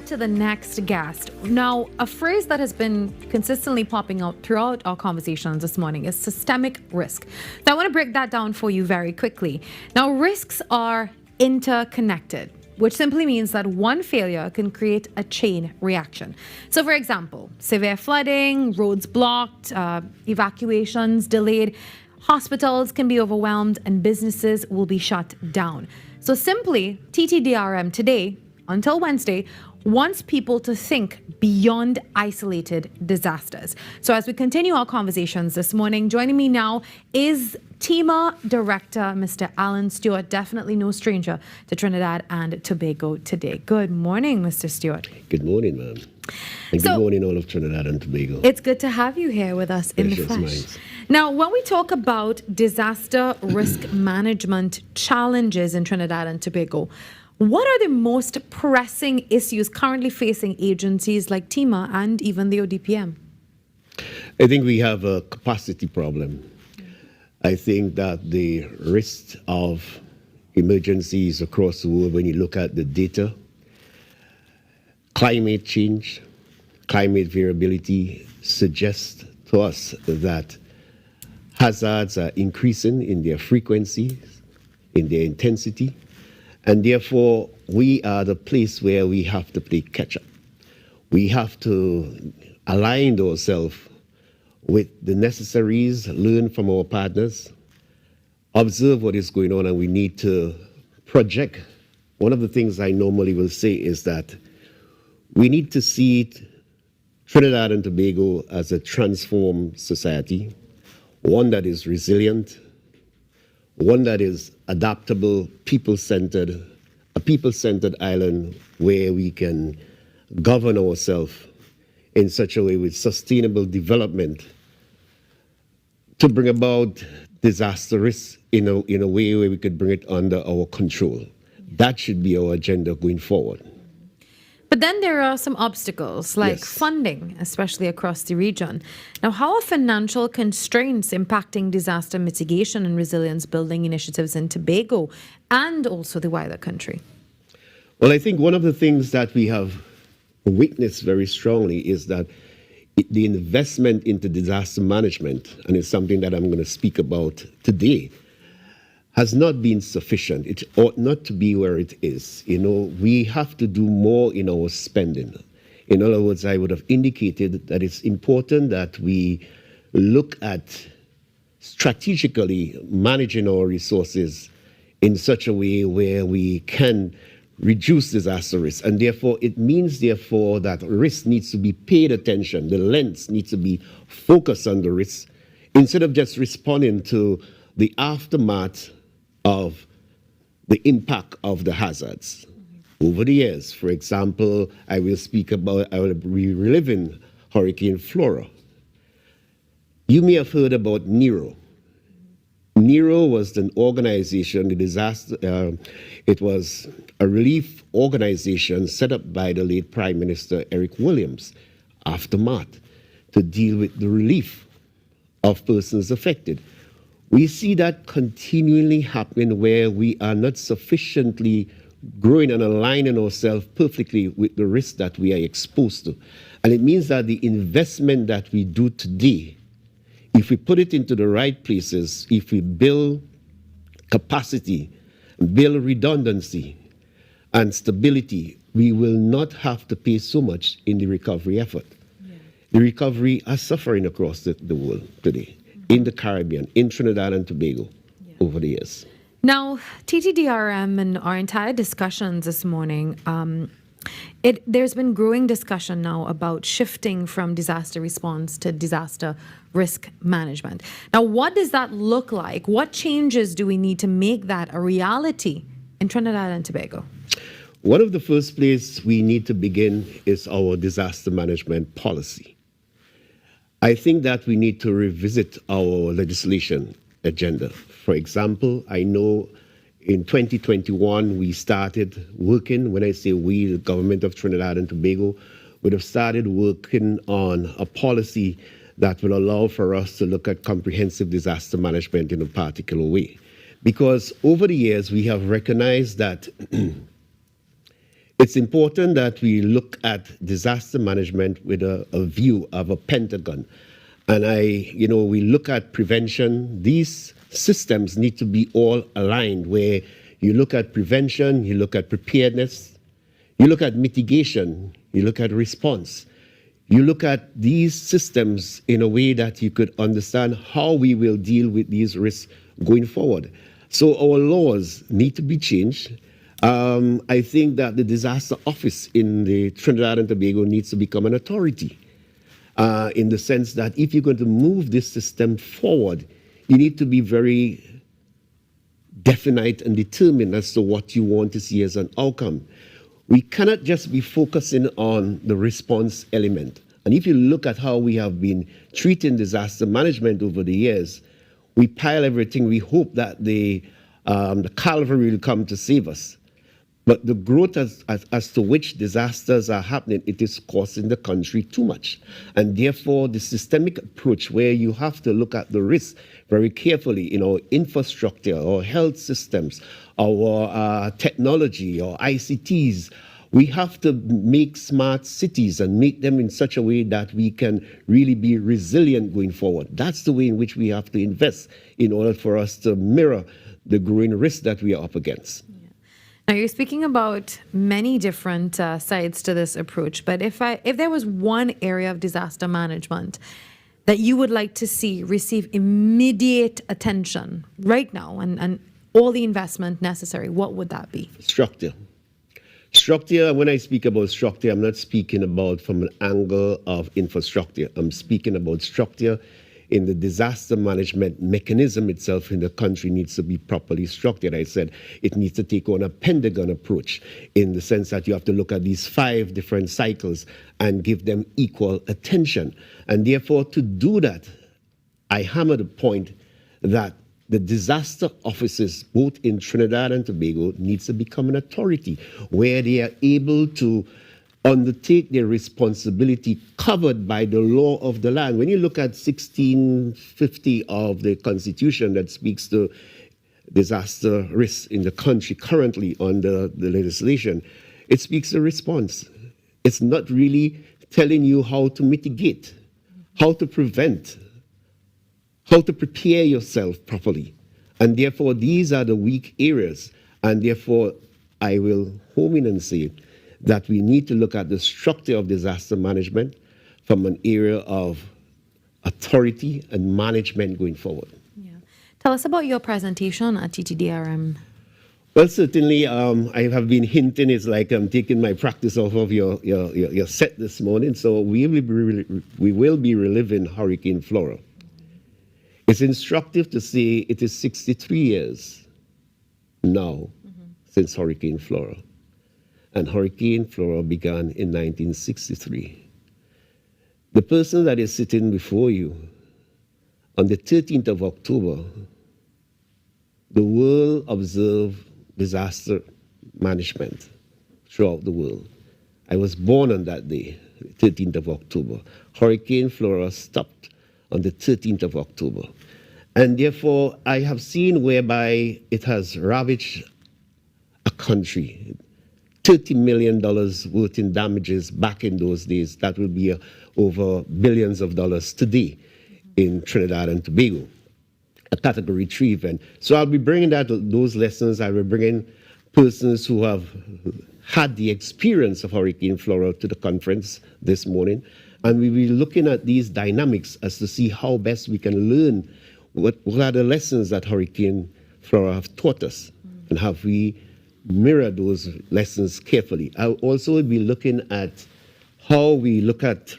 to the next guest. Now, a phrase that has been consistently popping out throughout our conversations this morning is systemic risk. So I want to break that down for you very quickly. Now, risks are interconnected, which simply means that one failure can create a chain reaction. So, for example, severe flooding, roads blocked, evacuations delayed, hospitals can be overwhelmed, and businesses will be shut down. So simply, TTDRM today, until Wednesday, wants people to think beyond isolated disasters. So as we continue our conversations this morning, joining me now is TEMA Director, Mr. Alan Stewart, definitely no stranger to Trinidad and Tobago today. Good morning, Mr. Stewart. Good morning, ma'am. And good morning, all of Trinidad and Tobago. It's good to have you here with us in the flesh. Now, when we talk about disaster risk management challenges in Trinidad and Tobago, what are the most pressing issues currently facing agencies like TEMA and even the ODPM? I think we have a capacity problem. I think that the risk of emergencies across the world, when you look at the data, climate change, climate variability suggests to us that hazards are increasing in their frequency, in their intensity, and therefore we are the place where we have to play catch-up. We have to align ourselves with the necessaries, learn from our partners, observe what is going on, and we need to project. One of the things I normally will say is that we need to see Trinidad and Tobago as a transformed society, one that is resilient, one that is adaptable, people-centered, a people-centered island where we can govern ourselves in such a way with sustainable development to bring about disaster risk in a way where we could bring it under our control. That should be our agenda going forward. But then there are some obstacles like funding, especially across the region. Now, how are financial constraints impacting disaster mitigation and resilience building initiatives in Tobago and also the wider country? Well, I think one of the things that we have witnessed very strongly is that the investment into disaster management, and it's something that I'm going to speak about today, has not been sufficient. It ought not to be where it is. You know, we have to do more in our spending. In other words, I would have indicated that it's important that we look at strategically managing our resources in such a way where we can reduce disaster risk. And therefore, it means, therefore, that risk needs to be paid attention. The lens needs to be focused on the risk instead of just responding to the aftermath of the impact of the hazards. Over the years, for example, I will be reliving Hurricane Flora. You may have heard about NERO. NERO was an organization, it was a relief organization set up by the late Prime Minister Eric Williams, aftermath, to deal with the relief of persons affected. We see that continually happening where we are not sufficiently growing and aligning ourselves perfectly with the risk that we are exposed to. And it means that the investment that we do today, if we put it into the right places, if we build capacity, build redundancy and stability, we will not have to pay so much in the recovery effort. The recovery are suffering across the world today. In the Caribbean, in Trinidad and Tobago, over the years. Now, TTDRM and our entire discussions this morning, there's been growing discussion now about shifting from disaster response to disaster risk management. Now, what does that look like? What changes do we need to make that a reality in Trinidad and Tobago? One of the first places we need to begin is our disaster management policy. I think that we need to revisit our legislation agenda. For example, I know in 2021 we started working, when I say we, the government of Trinidad and Tobago, would have started working on a policy that will allow for us to look at comprehensive disaster management in a particular way. Because over the years we have recognized that It's important that we look at disaster management with a view of a pentagon. And we look at prevention. These systems need to be all aligned, where you look at prevention, you look at preparedness, you look at mitigation, you look at response. You look at these systems in a way that you could understand how we will deal with these risks going forward. So our laws need to be changed. I think that the disaster office in the Trinidad and Tobago needs to become an authority, in the sense that if you're going to move this system forward, you need to be very definite and determined as to what you want to see as an outcome. We cannot just be focusing on the response element. And if you look at how we have been treating disaster management over the years, we pile everything. We hope that the cavalry will come to save us. But the growth as to which disasters are happening, it is costing the country too much. And therefore, the systemic approach where you have to look at the risks very carefully in our infrastructure, our health systems, our technology, our ICTs, we have to make smart cities and make them in such a way that we can really be resilient going forward. That's the way in which we have to invest in order for us to mirror the growing risks that we are up against. Now, you're speaking about many different sides to this approach, but if there was one area of disaster management that you would like to see receive immediate attention right now and all the investment necessary, what would that be? Structure. Structure, when I speak about structure, I'm not speaking about from an angle of infrastructure. I'm speaking about structure in the disaster management mechanism itself in the country needs to be properly structured. I said it needs to take on a pentagon approach in the sense that you have to look at these 5 different cycles and give them equal attention. And therefore, to do that, I hammer the point that the disaster offices, both in Trinidad and Tobago, needs to become an authority where they are able to undertake their responsibility covered by the law of the land. When you look at 1650 of the Constitution that speaks to disaster risks in the country currently under the legislation, it speaks to response. It's not really telling you how to mitigate, how to prevent, how to prepare yourself properly. And therefore, these are the weak areas. And therefore, I will home in and say that we need to look at the structure of disaster management from an area of authority and management going forward. Yeah. Tell us about your presentation at TTDRM. Well, certainly, I have been hinting, it's like I'm taking my practice off of your set this morning. So we will be reliving Hurricane Flora. It's instructive to say it is 63 years now since Hurricane Flora. And Hurricane Flora began in 1963. The person that is sitting before you, on the 13th of October, the world observed disaster management throughout the world. I was born on that day, 13th of October. Hurricane Flora stopped on the 13th of October. And therefore, I have seen whereby it has ravaged a country. $30 million worth in damages back in those days. That will be over billions of dollars today in Trinidad and Tobago, a Category 3 event. So I'll be bringing those lessons. I will bring in persons who have had the experience of Hurricane Flora to the conference this morning. And we'll be looking at these dynamics as to see how best we can learn what are the lessons that Hurricane Flora have taught us, and have we mirror those lessons carefully. I'll also be looking at how we look at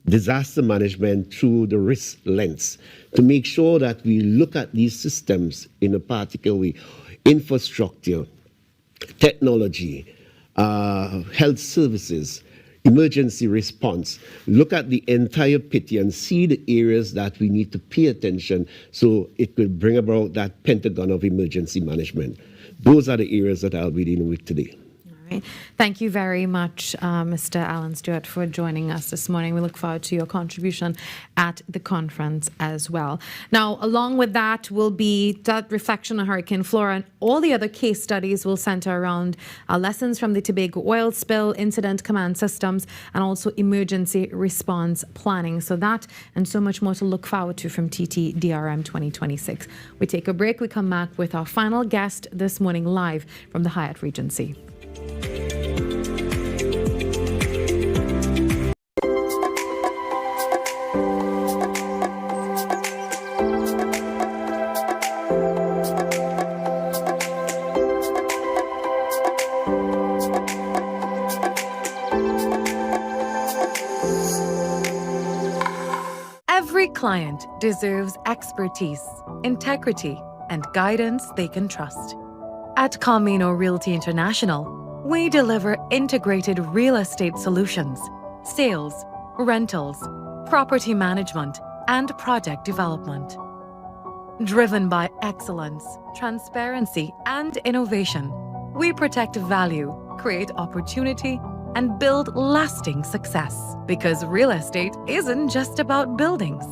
disaster management through the risk lens to make sure that we look at these systems in a particular way. Infrastructure, technology, health services, emergency response. Look at the entire picture and see the areas that we need to pay attention so it will bring about that pentagon of emergency management. Those are the areas that I'll be dealing with today. All Right. Thank you very much, Mr. Alan Stewart, for joining us this morning. We look forward to your contribution at the conference as well. Now, along with that will be that reflection on Hurricane Flora, and all the other case studies will center around lessons from the Tobago oil spill, incident command systems, and also emergency response planning. So that and so much more to look forward to from TTDRM 2026. We take a break. We come back with our final guest this morning live from the Hyatt Regency. Every client deserves expertise, integrity, and guidance they can trust. At Camino Realty International, we deliver integrated real estate solutions, sales, rentals, property management, and project development. Driven by excellence, transparency, and innovation, we protect value, create opportunity, and build lasting success. Because real estate isn't just about buildings.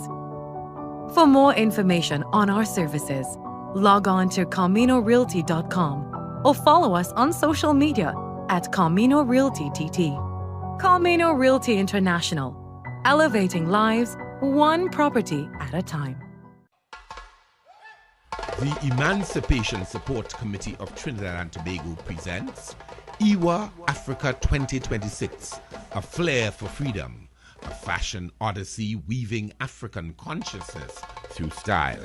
For more information on our services, log on to CaminoRealty.com or follow us on social media at Camino Realty TT. Camino Realty International, elevating lives one property at a time. The Emancipation Support Committee of Trinidad and Tobago presents IWA Africa 2026, a flair for freedom, a fashion odyssey weaving African consciousness through style.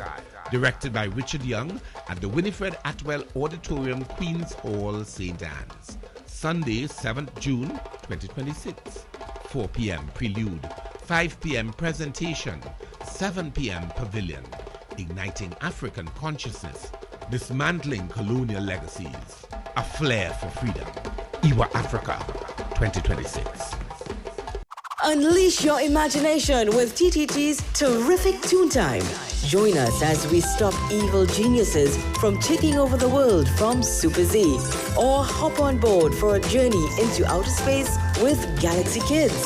Directed by Richard Young at the Winifred Atwell Auditorium, Queen's Hall, St. Anne's. Sunday, 7th June 2026. 4 p.m. Prelude, 5 p.m. Presentation, 7 p.m. Pavilion. Igniting African consciousness, dismantling colonial legacies, a flair for freedom. IWA Africa 2026. Unleash your imagination with TTT's terrific Toon Time. Join us as we stop evil geniuses from taking over the world from Super Z, or hop on board for a journey into outer space with Galaxy Kids.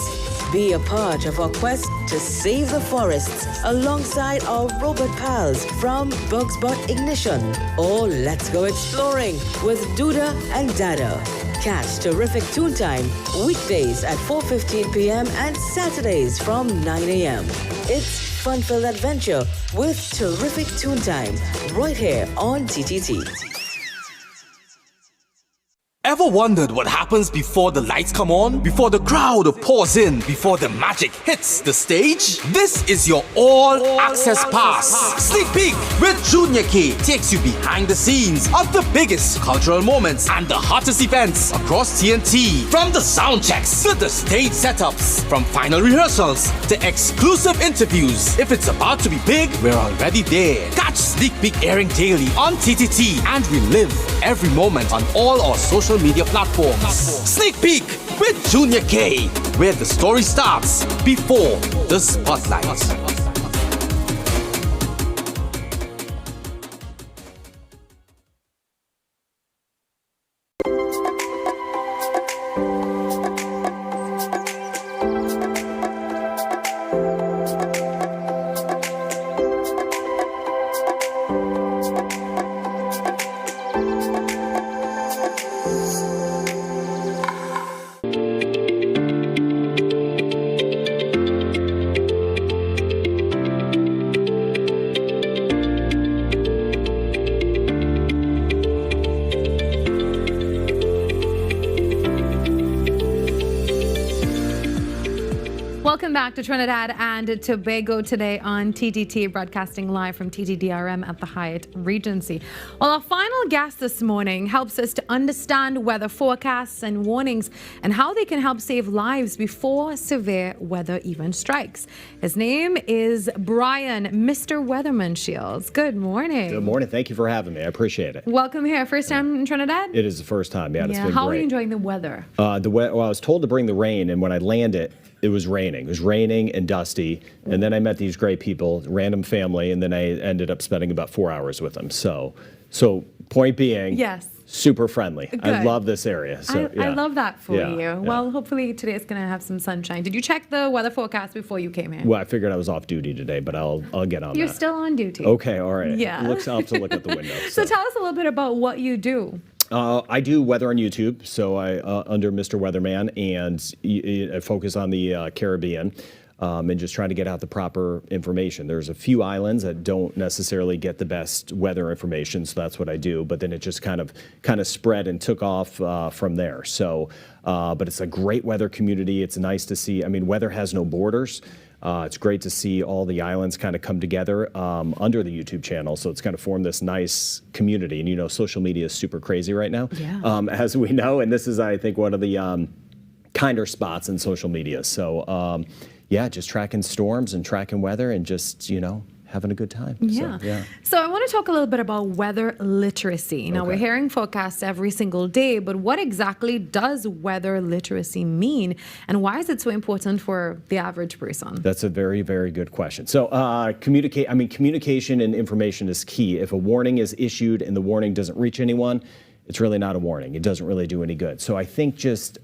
Be a part of our quest to save the forests alongside our robot pals from Bugs Bot Ignition. Or let's go exploring with Duda and Dada. Catch terrific Toon Time weekdays at 4:15 p.m. and Saturdays from 9 a.m. It's fun-filled adventure with terrific Toon Time right here on TTT. Ever wondered what happens before the lights come on? Before the crowd pours in? Before the magic hits the stage? This is your all-access pass. Sneak Peek with Junior K takes you behind the scenes of the biggest cultural moments and the hottest events across TNT. From the sound checks to the stage setups, from final rehearsals to exclusive interviews. If it's about to be big, we're already there. Catch Sneak Peek airing daily on TTT and relive every moment on all our social media platforms. Sneak Peek with Junior K, where the story starts before the spotlight. Welcome back to Trinidad and Tobago Today on TTT, broadcasting live from TTDRM at the Hyatt Regency. Well, our final guest this morning helps us to understand weather forecasts and warnings and how they can help save lives before severe weather even strikes. His name is Brian, Mr. Weatherman Shields. Good morning. Good morning. Thank you for having me. I appreciate it. Welcome here. First time in Trinidad? It is the first time. Yeah, it's been How great. are you enjoying the weather? Well, I was told to bring the rain, and when I landed, it was raining. It was raining and dusty. And then I met these great people, random family, and then I ended up spending about 4 hours with them. So Point being, yes. super friendly. Good. I love this area. So I love that for Yeah, you. yeah. Well, hopefully today is going to have some sunshine. Did you check the weather forecast before you came here? Well, I figured I was off duty today, but I'll get on You're that. still on duty. Okay, all right. Yeah. I'll have to look at the window. So tell us a little bit about what you do. I do weather on YouTube, so I under Mr. Weatherman, and I focus on the Caribbean. And just trying to get out the proper information. There's a few islands that don't necessarily get the best weather information, so that's what I do. But then it just kind of spread and took off from there. So, but it's a great weather community. It's nice to see. I mean, weather has no borders. It's great to see all the islands kind of come together under the YouTube channel. So it's kind of formed this nice community. And you know, social media is super crazy right now, as we know. And this is, I think, one of the kinder spots in social media. So. Yeah, just tracking storms and tracking weather and just, you know, having a good time. Yeah. So I want to talk a little bit about weather literacy. Now, we're hearing forecasts every single day, but what exactly does weather literacy mean? And why is it so important for the average person? That's a very, very good question. So communication and information is key. If a warning is issued and the warning doesn't reach anyone, it's really not a warning. It doesn't really do any good. So I think just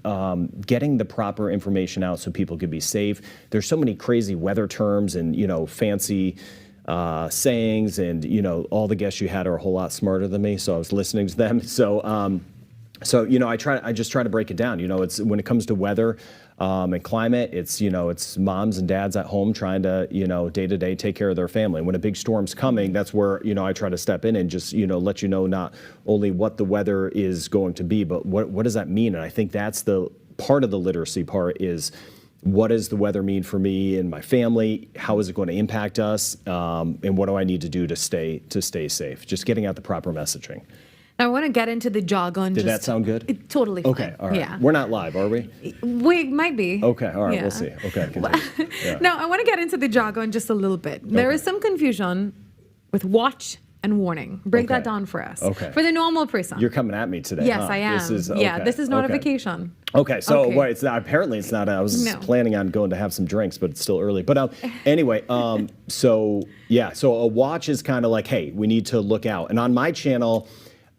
getting the proper information out so people could be safe. There's so many crazy weather terms and, you know, fancy sayings, and, you know, all the guests you had are a whole lot smarter than me, so I was listening to them. So, you know, I just try to break it down. You know, it's when it comes to weather and climate, it's, you know, it's moms and dads at home trying to, you know, day to day take care of their family. When a big storm's coming, that's where, you know, I try to step in and just, you know, let you know not only what the weather is going to be, but what does that mean? And I think that's the part of the literacy part is, what does the weather mean for me and my family? How is it going to impact us? And what do I need to do to stay safe? Just getting out the proper messaging. Now, I want to get into the jargon. Did that sound good? Totally fine. Okay, all right. Yeah. We're not live, are we? We might be. Okay, all right, Yeah. we'll see. Okay, continue. Now, I want to get into the jargon just a little bit. There is some confusion with watch and warning. Break that down for us. Okay. For the normal person. You're coming at me today. Yes, huh? I am. This is, this is not a vacation. Okay, so Okay. Well, it's not, apparently it's not. I was planning on going to have some drinks, but it's still early. But anyway, so a watch is kind of like, hey, we need to look out. And on my channel,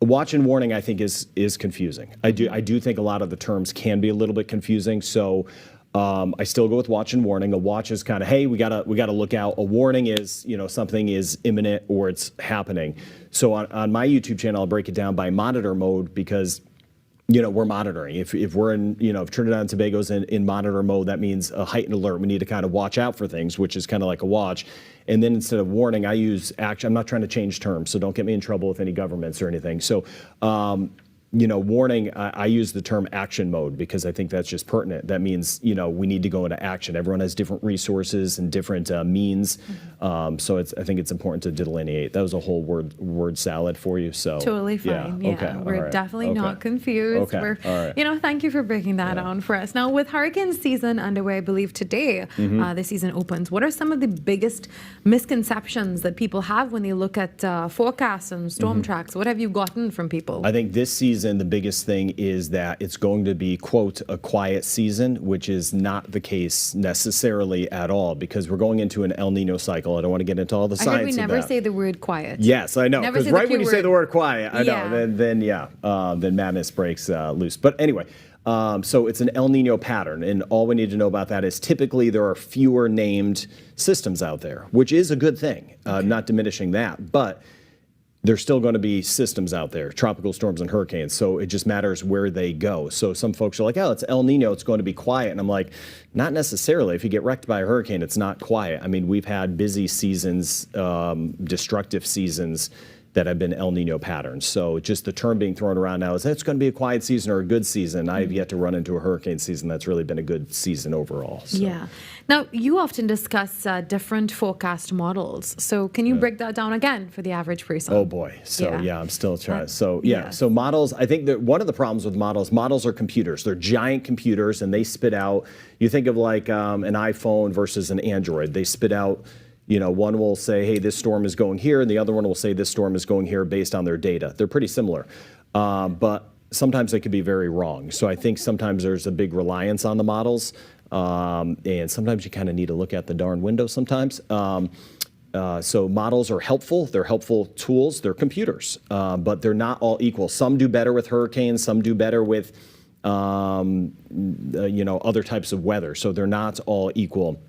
watch and warning, I think, is confusing. I do think a lot of the terms can be a little bit confusing. So I still go with watch and warning. A watch is kind of, hey, we gotta look out. A warning is, you know, something is imminent or it's happening. So on my YouTube channel, I'll break it down by monitor mode because, you know, we're monitoring. If we're in, you know, if Trinidad and Tobago's in monitor mode, that means a heightened alert. We need to kind of watch out for things, which is kind of like a watch. And then instead of warning, I use action. I'm not trying to change terms, so don't get me in trouble with any governments or anything. So, you know, warning, I use the term action mode because I think that's just pertinent. That means, you know, we need to go into action. Everyone has different resources and different means. So I think it's important to delineate. That was a whole word salad for you. So totally fine. Yeah. Okay. We're definitely not confused. Okay. We're, all right. You know, thank you for breaking that down for us. Now, with hurricane season underway, I believe today the season opens. What are some of the biggest misconceptions that people have when they look at forecasts and storm tracks? What have you gotten from people? I think this season, the biggest thing is that it's going to be, quote, a quiet season, which is not the case necessarily at all because we're going into an El Nino cycle. I don't want to get into all the science of that. I heard we never say the word quiet. Yes, I know. Because right when you say the word quiet, I Yeah. know, then madness breaks loose. But anyway, so it's an El Nino pattern, and all we need to know about that is typically there are fewer named systems out there, which is a good thing, not diminishing that, but there's still going to be systems out there, tropical storms and hurricanes, so it just matters where they go. So some folks are like, oh, it's El Nino, it's going to be quiet. And I'm like, not necessarily. If you get wrecked by a hurricane, it's not quiet. I mean, we've had busy seasons, destructive seasons that have been El Nino patterns. So just the term being thrown around now is it's going to be a quiet season or a good season. I've yet to run into a hurricane season that's really been a good season overall. So. Yeah. Now, you often discuss different forecast models. So can you break that down again for the average person? Oh boy. So I'm still trying. So so models, I think that one of the problems with models are computers. They're giant computers and they spit out, you think of like an iPhone versus an Android. They spit out, you know, one will say, hey, this storm is going here, and the other one will say this storm is going here based on their data. They're pretty similar, but sometimes they could be very wrong. So I think sometimes there's a big reliance on the models, and sometimes you kind of need to look at the darn window sometimes. So models are helpful. They're helpful tools. They're computers, but they're not all equal. Some do better with hurricanes. Some do better with, other types of weather. So they're not all equal.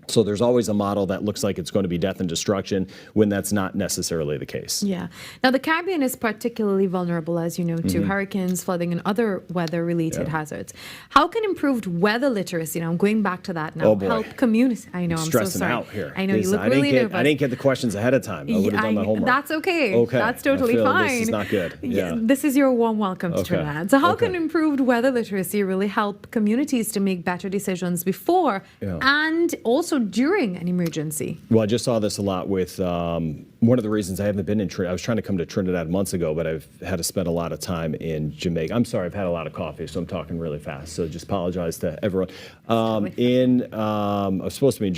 So there's always a model that looks like it's going to be death and destruction when that's not necessarily the case. Yeah. Now, the Caribbean is particularly vulnerable, as you know, to hurricanes, flooding, and other weather-related hazards. How can improved weather literacy, I'm going back to that now, help communities? I know, I'm so sorry. Out here. I know, you look really nervous. I didn't get the questions ahead of time. I would have done my homework. That's okay. Okay. That's totally fine. This is not good. Yeah. This is your warm welcome to Trinidad. So how can improved weather literacy really help communities to make better decisions before and also during an emergency? Well, I just saw this a lot with one of the reasons I haven't been in Trinidad. I was trying to come to Trinidad months ago, but I've had to spend a lot of time in Jamaica. I'm sorry, I've had a lot of coffee, so I'm talking really fast. So just apologize to everyone. I was supposed to be in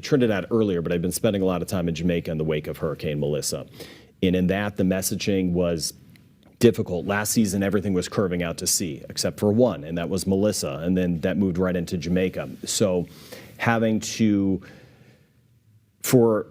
Trinidad earlier, but I've been spending a lot of time in Jamaica in the wake of Hurricane Melissa. And in that, the messaging was difficult. Last season, everything was curving out to sea, except for one, and that was Melissa. And then that moved right into Jamaica. So having to, for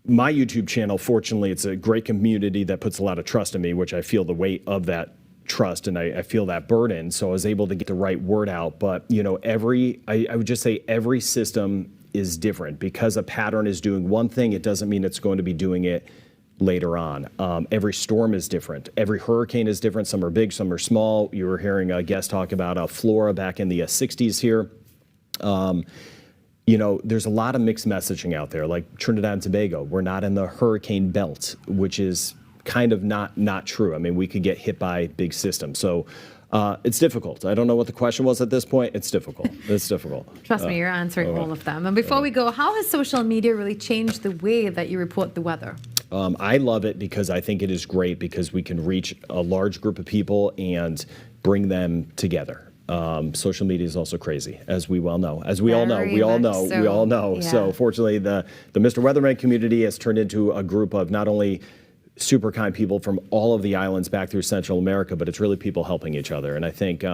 my YouTube channel, fortunately, it's a great community that puts a lot of trust in me, which I feel the weight of that trust and I feel that burden. So I was able to get the right word out. But, I would just say every system is different. Because a pattern is doing one thing, it doesn't mean it's going to be doing it later on. Every storm is different. Every hurricane is different. Some are big, some are small. You were hearing a guest talk about Flora back in the 60s here. There's a lot of mixed messaging out there, like Trinidad and Tobago. We're not in the hurricane belt, which is kind of not true. I mean, we could get hit by big systems. So it's difficult. I don't know what the question was at this point. It's difficult. It's difficult. Trust me, you're answering all of them. And before we go, how has social media really changed the way that you report the weather? I love it because I think it is great because we can reach a large group of people and bring them together. Social media is also crazy, as we well know. As we all know. Yeah. So fortunately, the Mr. Weatherman community has turned into a group of not only super kind people from all of the islands back through Central America, but it's really people helping each other. And I think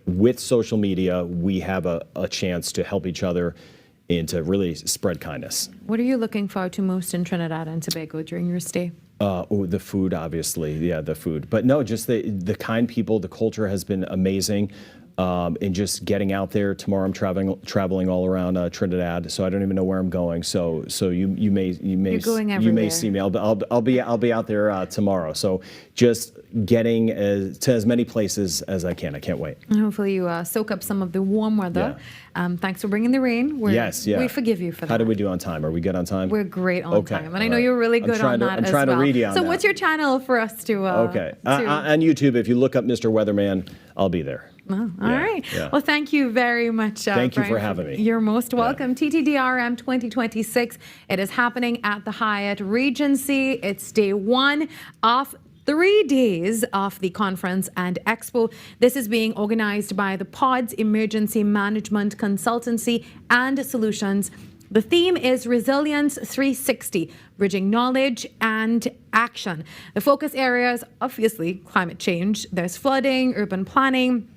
with social media, we have a chance to help each other and to really spread kindness. What are you looking forward to most in Trinidad and Tobago during your stay? The food, obviously. Yeah, the food. But no, just the kind people. The culture has been amazing. And just getting out there. Tomorrow I'm traveling all around Trinidad, so I don't even know where I'm going. So you may see me. I'll be out there tomorrow. So just getting to as many places as I can. I can't wait. And hopefully you soak up some of the warm weather. Yeah. Thanks for bringing the rain. We forgive you for that. How did we do on time? Are we good on time? We're great on time, and I know you're really good on that as well. I'm trying to read you on that. So what's your channel for us to? On YouTube, if you look up Mr. Weatherman, I'll be there. Oh, all right. Yeah. Well, thank you very much. Thank you for having me. You're most welcome. TTDRM 2026. It is happening at the Hyatt Regency. It's day one of 3 days of the conference and expo. This is being organized by the PODS Emergency Management Consultancy and Solutions. The theme is Resilience 360, bridging knowledge and action. The focus areas, obviously, climate change. There's flooding, urban planning,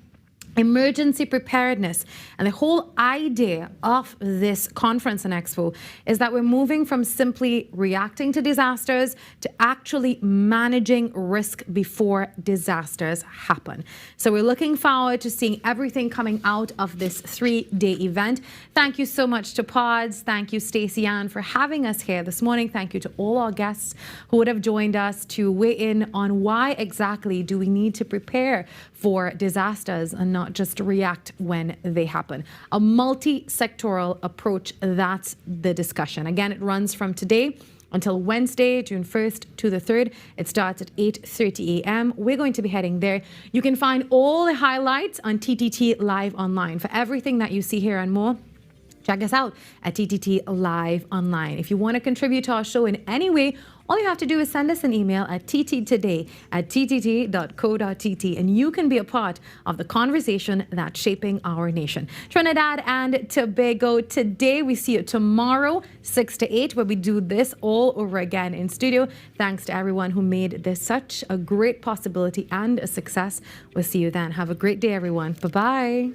emergency preparedness. And the whole idea of this conference and expo is that we're moving from simply reacting to disasters to actually managing risk before disasters happen. So we're looking forward to seeing everything coming out of this 3-day event. Thank you so much to PODS. Thank you, Stacey Ann, for having us here this morning. Thank you to all our guests who would have joined us to weigh in on why exactly do we need to prepare for disasters and not just react when they happen. A multi-sectoral approach, that's the discussion. Again, it runs from today until Wednesday, June 1st to the 3rd. It starts at 8:30 a.m. We're going to be heading there. You can find all the highlights on TTT Live Online. For everything that you see here and more, check us out at TTT Live Online. If you want to contribute to our show in any way, all you have to do is send us an email at tttoday@ttt.co.tt, and you can be a part of the conversation that's shaping our nation. Trinidad and Tobago Today. We see you tomorrow, 6 to 8, where we do this all over again in studio. Thanks to everyone who made this such a great possibility and a success. We'll see you then. Have a great day, everyone. Bye-bye.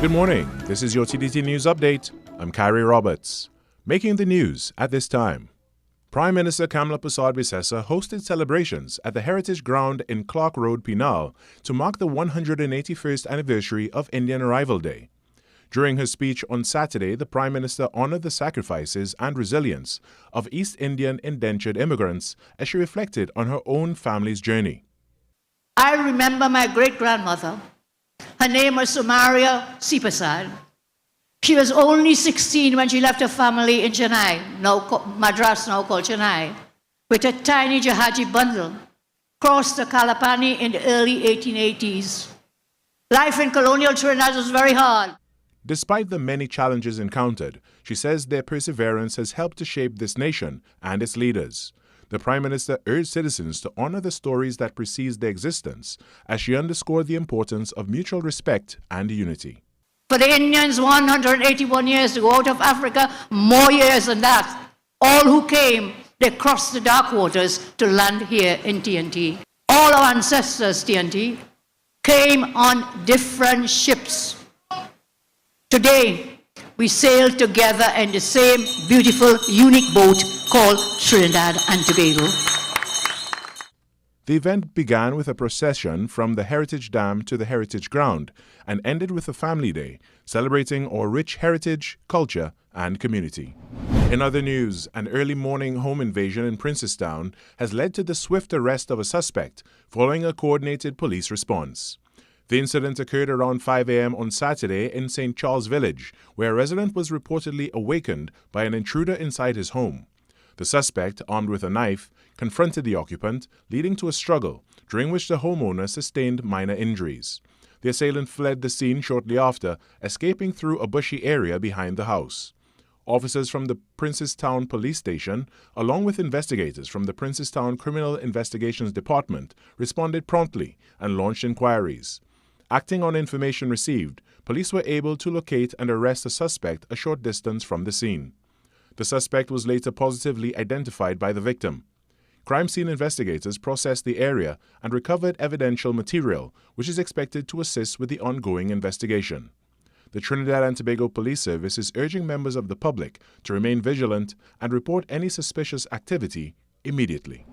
Good morning. This is your TTT News Update. I'm Kyrie Roberts. Making the news at this time. Prime Minister Kamla Persad-Bissessar hosted celebrations at the Heritage Ground in Clark Road, Penal, to mark the 181st anniversary of Indian Arrival Day. During her speech on Saturday, the Prime Minister honored the sacrifices and resilience of East Indian indentured immigrants as she reflected on her own family's journey. I remember my great-grandmother. Her name was Sumaria C. Persad. She was only 16 when she left her family in Chennai, Madras now called Chennai, with a tiny Jahaji bundle, crossed the Kalapani in the early 1880s. Life in colonial Trinidad was very hard. Despite the many challenges encountered, she says their perseverance has helped to shape this nation and its leaders. The Prime Minister urged citizens to honor the stories that precede their existence, as she underscored the importance of mutual respect and unity. For the Indians, 181 years to go out of Africa, more years than that. All who came, they crossed the dark waters to land here in TNT. All our ancestors, TNT, came on different ships. Today, we sail together in the same beautiful, unique boat called Trinidad and Tobago. The event began with a procession from the Heritage Dam to the Heritage Ground and ended with a family day, celebrating our rich heritage, culture, and community. In other news, an early morning home invasion in Princestown has led to the swift arrest of a suspect following a coordinated police response. The incident occurred around 5 a.m. on Saturday in St. Charles Village, where a resident was reportedly awakened by an intruder inside his home. The suspect, armed with a knife, confronted the occupant, leading to a struggle, during which the homeowner sustained minor injuries. The assailant fled the scene shortly after, escaping through a bushy area behind the house. Officers from the Princestown Police Station, along with investigators from the Princestown Criminal Investigations Department, responded promptly and launched inquiries. Acting on information received, police were able to locate and arrest a suspect a short distance from the scene. The suspect was later positively identified by the victim. Crime scene investigators processed the area and recovered evidential material, which is expected to assist with the ongoing investigation. The Trinidad and Tobago Police Service is urging members of the public to remain vigilant and report any suspicious activity immediately.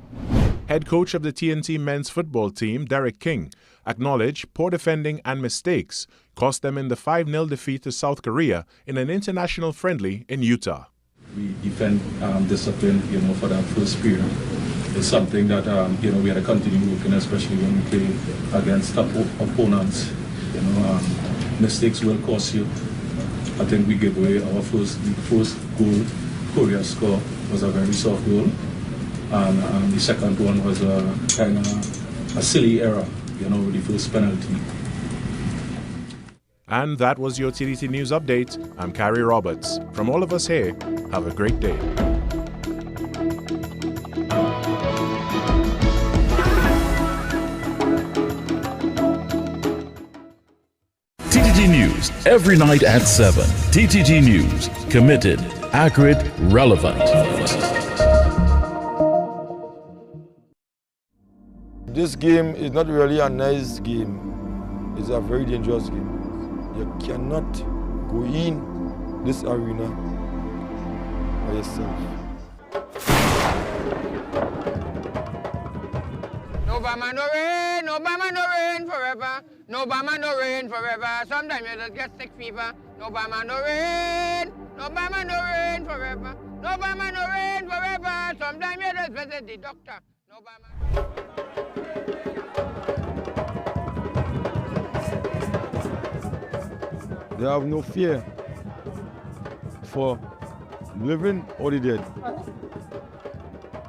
Head coach of the TNT men's football team, Derek King, acknowledged poor defending and mistakes cost them in the 5-0 defeat to South Korea in an international friendly in Utah. We defend discipline, for that first period. It's something that, we had to continue working, especially when we play against top opponents. Mistakes will cost you. I think we gave away our first goal. Korea score was a very soft goal. And the second one was kind of a silly error, with the first penalty. And that was your TTT News Update. I'm Kyrie Roberts. From all of us here, have a great day. TTT News, every night at 7. TTT News, committed, accurate, relevant. This game is not really a nice game. It's a very dangerous game. You cannot go in this arena by yourself. No Bama, no rain, no Bama, no rain forever. No Bama, no rain forever. Sometimes you just get sick fever. No Bama, no rain, no Bama, no rain forever. No Bama, no rain forever. Sometimes you just visit the doctor. No Bama. They have no fear for living or the dead.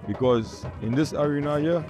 Because in this arena here,